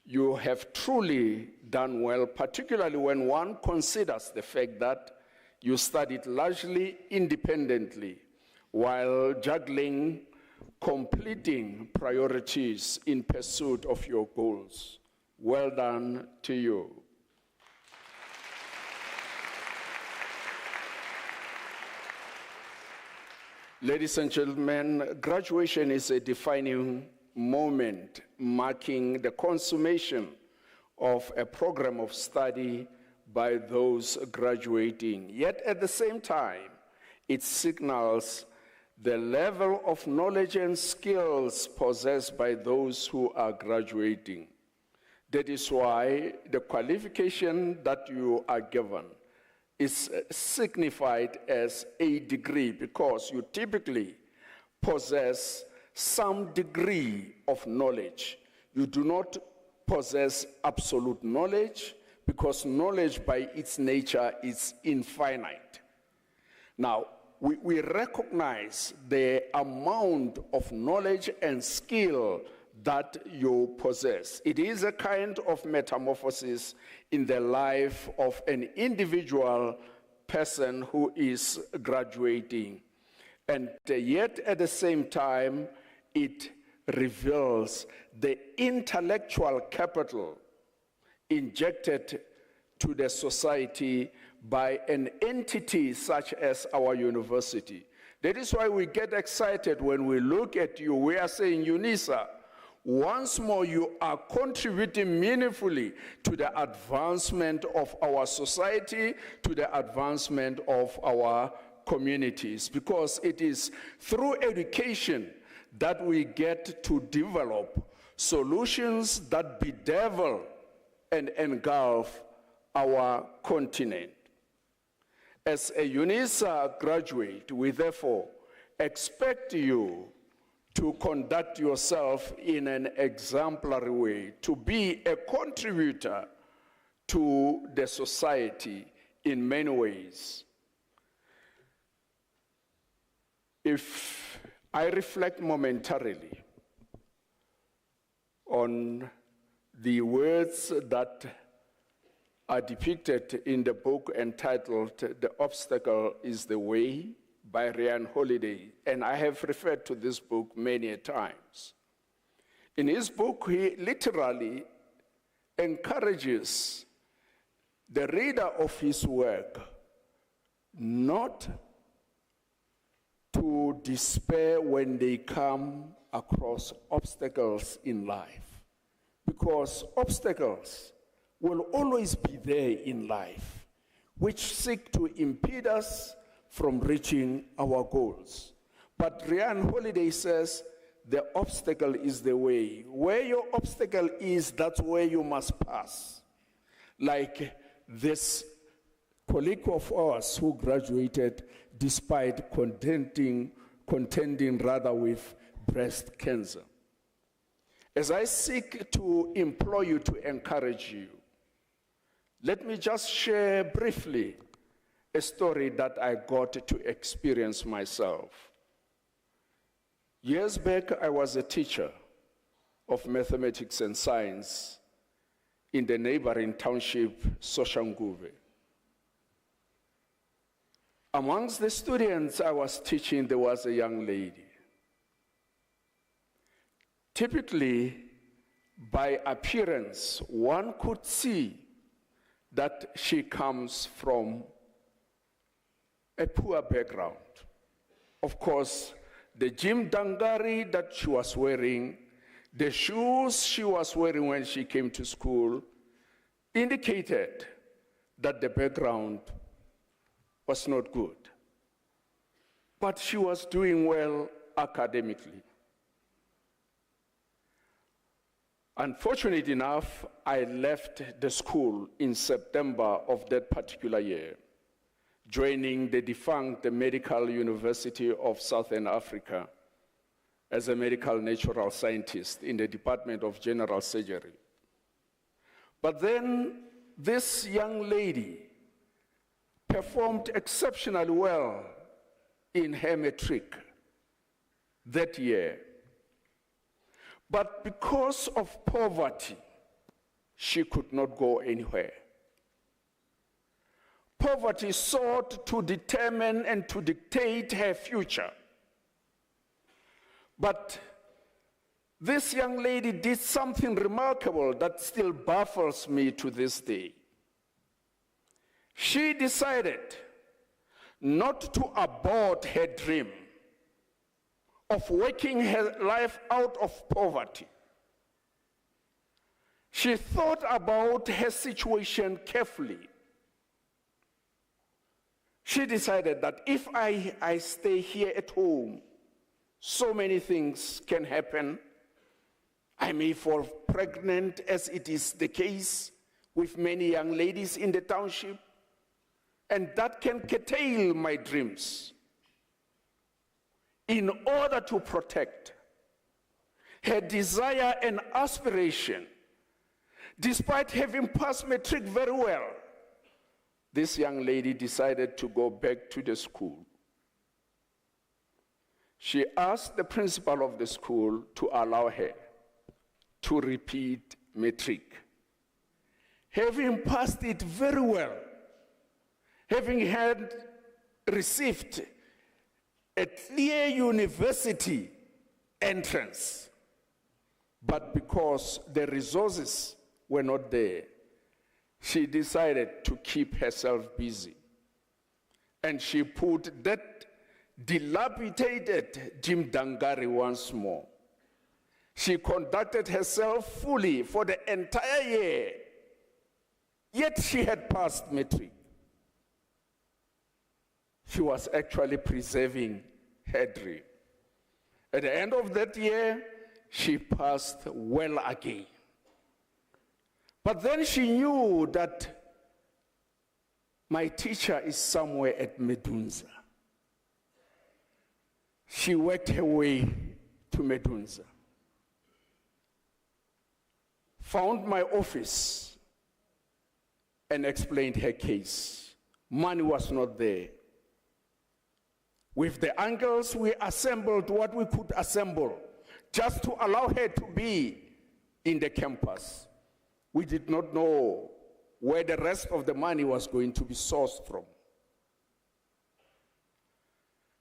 You have truly done well, particularly when one considers the fact that you studied largely independently while juggling completing priorities in pursuit of your goals. Well done to you. Ladies and gentlemen, graduation is a defining moment marking the consummation of a program of study by those graduating. Yet at the same time, it signals the level of knowledge and skills possessed by those who are graduating. That is why the qualification that you are given is signified as a degree, because you typically possess some degree of knowledge. You do not possess absolute knowledge, because knowledge by its nature is infinite. Now, we recognize the amount of knowledge and skill that you possess. It is a kind of metamorphosis in the life of an individual person who is graduating. And yet at the same time, it reveals the intellectual capital injected to the society by an entity such as our university. That is why we get excited when we look at you. We are saying, Unisa, once more you are contributing meaningfully to the advancement of our society, to the advancement of our communities, because it is through education that we get to develop solutions that bedevil and engulf our continent. As a Unisa graduate, we therefore expect you to conduct yourself in an exemplary way, to be a contributor to the society in many ways. If I reflect momentarily on the words that are depicted in the book entitled The Obstacle is the Way by Ryan Holiday, and I have referred to this book many times. In his book, he literally encourages the reader of his work not to despair when they come across obstacles in life, because obstacles will always be there in life, which seek to impede us from reaching our goals. But Ryan Holiday says, the obstacle is the way. Where your obstacle is, that's where you must pass. Like this colleague of ours who graduated despite contending rather with breast cancer. As I seek to implore you, to encourage you, let me just share briefly a story that I got to experience myself. Years back, I was a teacher of mathematics and science in the neighboring township, Soshanguve. Amongst the students I was teaching, there was a young lady. Typically, by appearance, one could see that she comes from a poor background. Of course, the gym dangari that she was wearing, the shoes she was wearing when she came to school, indicated that the background was not good. But she was doing well academically. Unfortunately enough, I left the school in September of that particular year, joining the defunct Medical University of Southern Africa as a medical natural scientist in the Department of General Surgery. But then this young lady performed exceptionally well in her matric that year. But because of poverty, she could not go anywhere. Poverty sought to determine and to dictate her future. But this young lady did something remarkable that still baffles me to this day. She decided not to abort her dream of working her life out of poverty. She thought about her situation carefully. She decided that if I stay here at home, so many things can happen. I may fall pregnant, as it is the case with many young ladies in the township, and that can curtail my dreams. In order to protect her desire and aspiration, despite having passed matric very well, this young lady decided to go back to the school. She asked the principal of the school to allow her to repeat matric. Having passed it very well, having received a clear university entrance, but because the resources were not there, she decided to keep herself busy. And she put that dilapidated Jim Dangari once more. She conducted herself fully for the entire year, yet she had passed matric. She was actually preserving her dream. At the end of that year, she passed well again. But then she knew that my teacher is somewhere at Medunza. She worked her way to Medunza, found my office, and explained her case. Money was not there. With the uncles, we assembled what we could assemble just to allow her to be in the campus. We did not know where the rest of the money was going to be sourced from.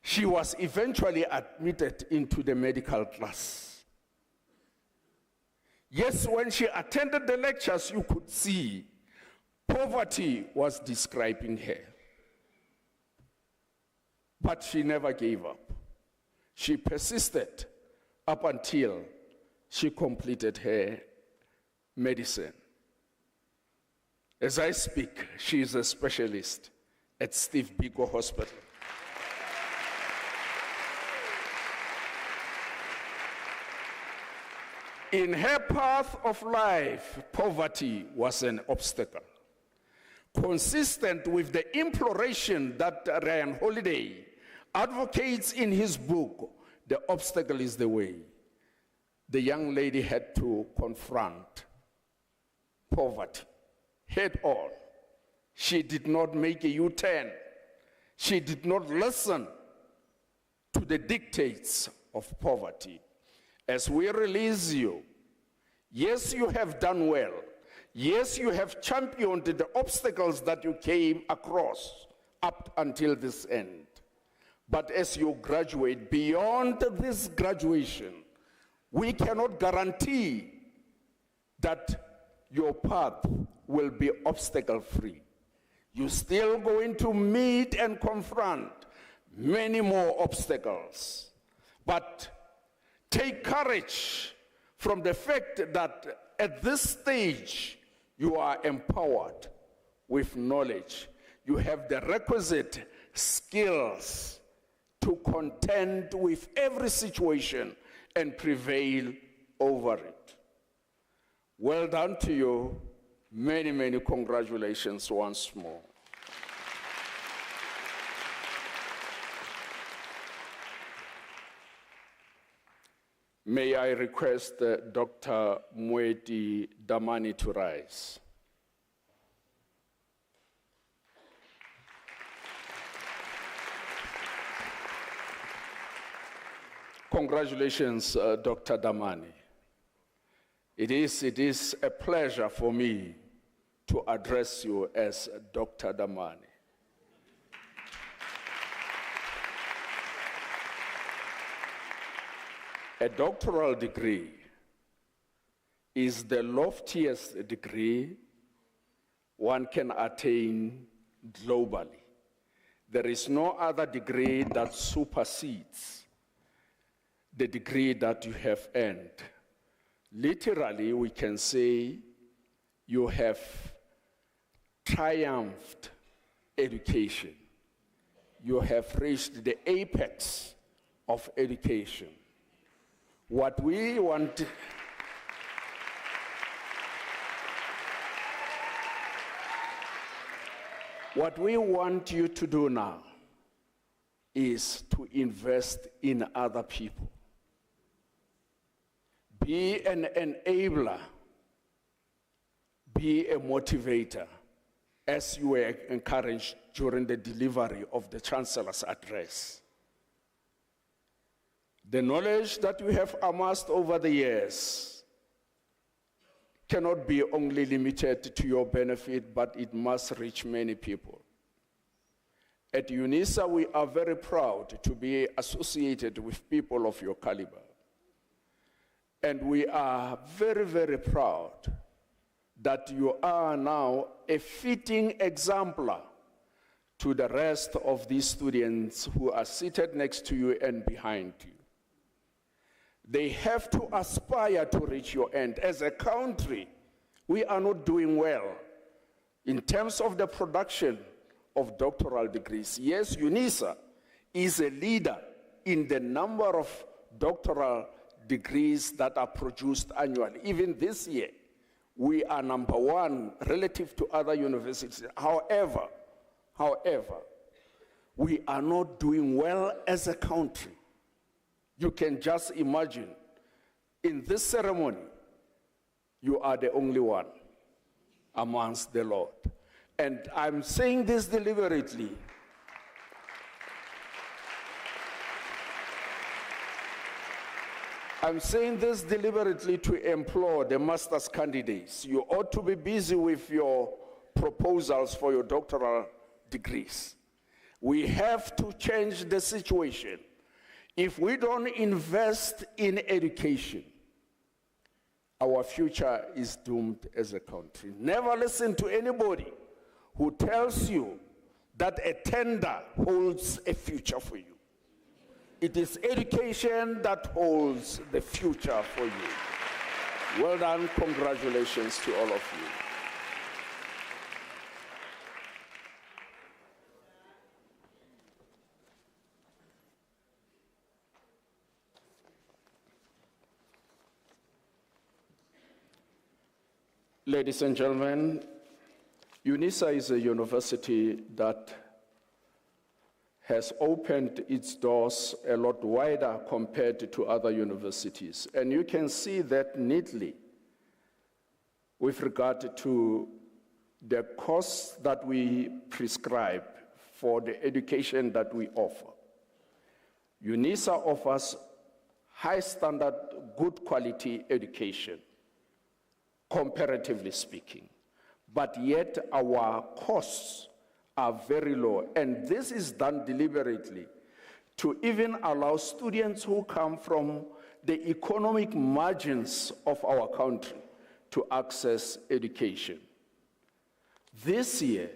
She was eventually admitted into the medical class. Yes, when she attended the lectures, you could see poverty was describing her. But she never gave up. She persisted up until she completed her medicine. As I speak, she is a specialist at Steve Biko Hospital. In her path of life, poverty was an obstacle. Consistent with the imploration that Ryan Holiday advocates in his book, The Obstacle is the Way, the young lady had to confront poverty head on. She did not make a U-turn. She did not listen to the dictates of poverty. As we release you, yes, you have done well. Yes, you have championed the obstacles that you came across up until this end. But as you graduate, beyond this graduation, we cannot guarantee that your path will be obstacle-free. You're still going to meet and confront many more obstacles. But take courage from the fact that at this stage, you are empowered with knowledge. You have the requisite skills to contend with every situation and prevail over it. Well done to you. Many, many congratulations once more. May I request Dr. Mweti Damani to rise. Congratulations, Dr. Damani. It is a pleasure for me to address you as Dr. Damani. A doctoral degree is the loftiest degree one can attain globally. There is no other degree that supersedes the degree that you have earned. Literally, we can say you have triumphed education. You have reached the apex of education. What we want you to do now is to invest in other people. Be an enabler. Be a motivator, as you were encouraged during the delivery of the Chancellor's address. The knowledge that you have amassed over the years cannot be only limited to your benefit, but it must reach many people. At Unisa, we are very proud to be associated with people of your caliber. And we are very, very proud that you are now a fitting exemplar to the rest of these students who are seated next to you and behind you. They have to aspire to reach your end. As a country, we are not doing well in terms of the production of doctoral degrees. Yes, Unisa is a leader in the number of doctoral degrees that are produced annually. Even this year, we are number one relative to other universities. However, we are not doing well as a country. You can just imagine, in this ceremony, you are the only one amongst the lot. And I'm saying this deliberately. I'm saying this deliberately to implore the master's candidates. You ought to be busy with your proposals for your doctoral degrees. We have to change the situation. If we don't invest in education, our future is doomed as a country. Never listen to anybody who tells you that a tender holds a future for you. It is education that holds the future for you. Well done. Congratulations to all of you. Ladies and gentlemen, Unisa is a university that has opened its doors a lot wider compared to other universities. And you can see that neatly with regard to the costs that we prescribe for the education that we offer. Unisa offers high standard, good quality education, comparatively speaking. But yet our costs are very low, and this is done deliberately to even allow students who come from the economic margins of our country to access education. This year,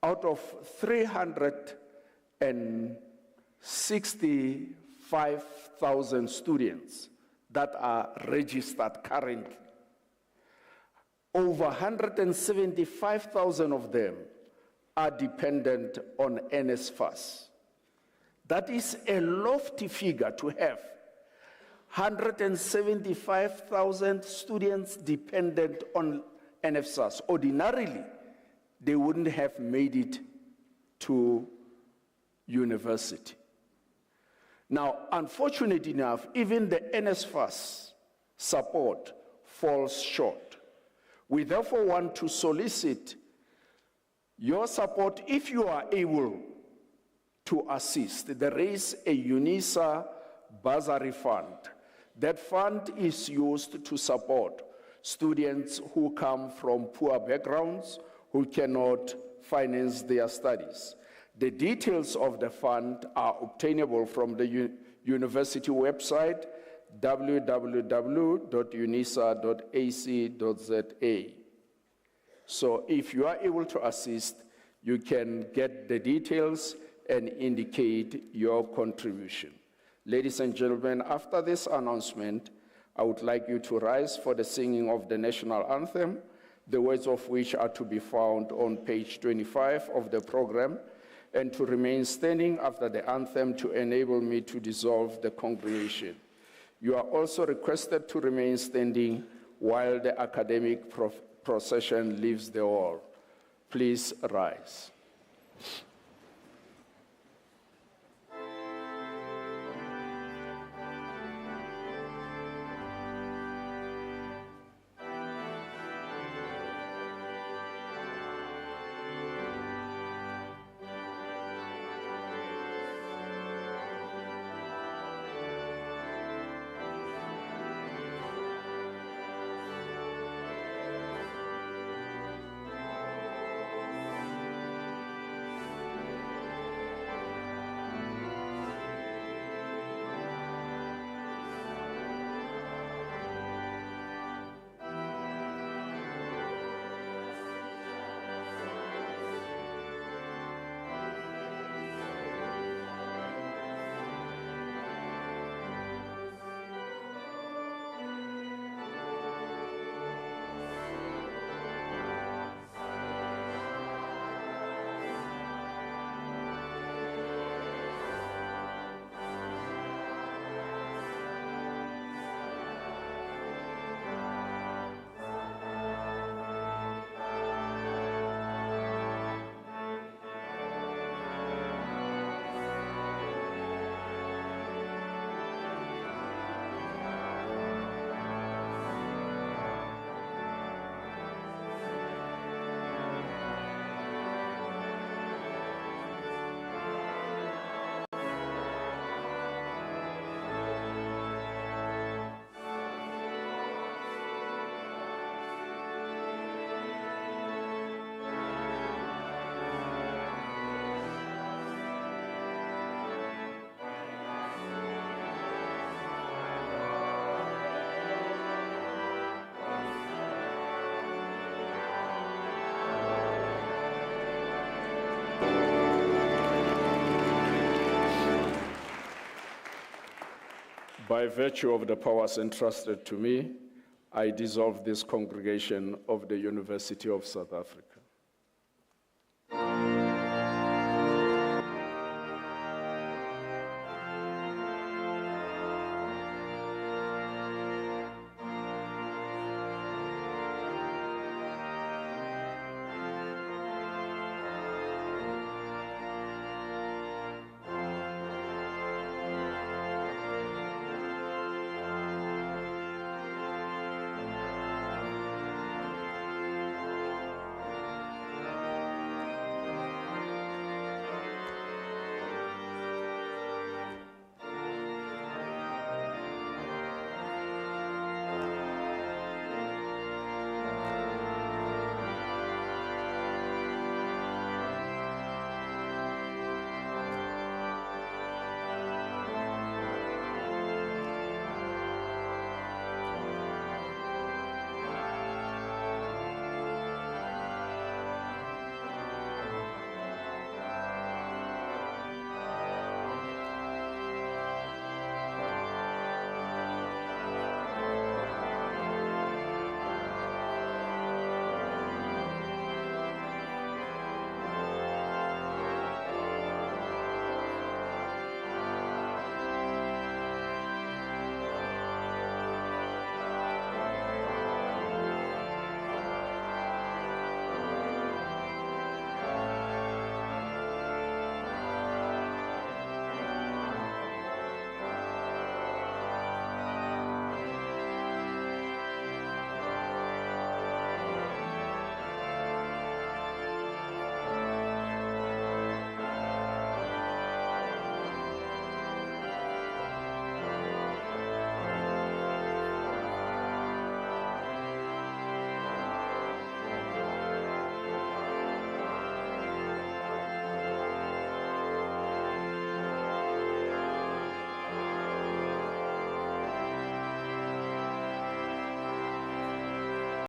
out of 365,000 students that are registered currently, over 175,000 of them are dependent on NSFAS. That is a lofty figure to have. 175,000 students dependent on NSFAS. Ordinarily, they wouldn't have made it to university. Now, unfortunately enough, even the NSFAS support falls short. We therefore want to solicit your support if you are able to assist. There is a Unisa bursary fund. That fund is used to support students who come from poor backgrounds, who cannot finance their studies. The details of the fund are obtainable from the university website, www.unisa.ac.za. So if you are able to assist, you can get the details and indicate your contribution. Ladies and gentlemen, after this announcement, I would like you to rise for the singing of the national anthem, the words of which are to be found on page 25 of the program, and to remain standing after the anthem to enable me to dissolve the congregation. You are also requested to remain standing while the academic procession leaves the hall. Please rise. By virtue of the powers entrusted to me, I dissolve this congregation of the University of South Africa.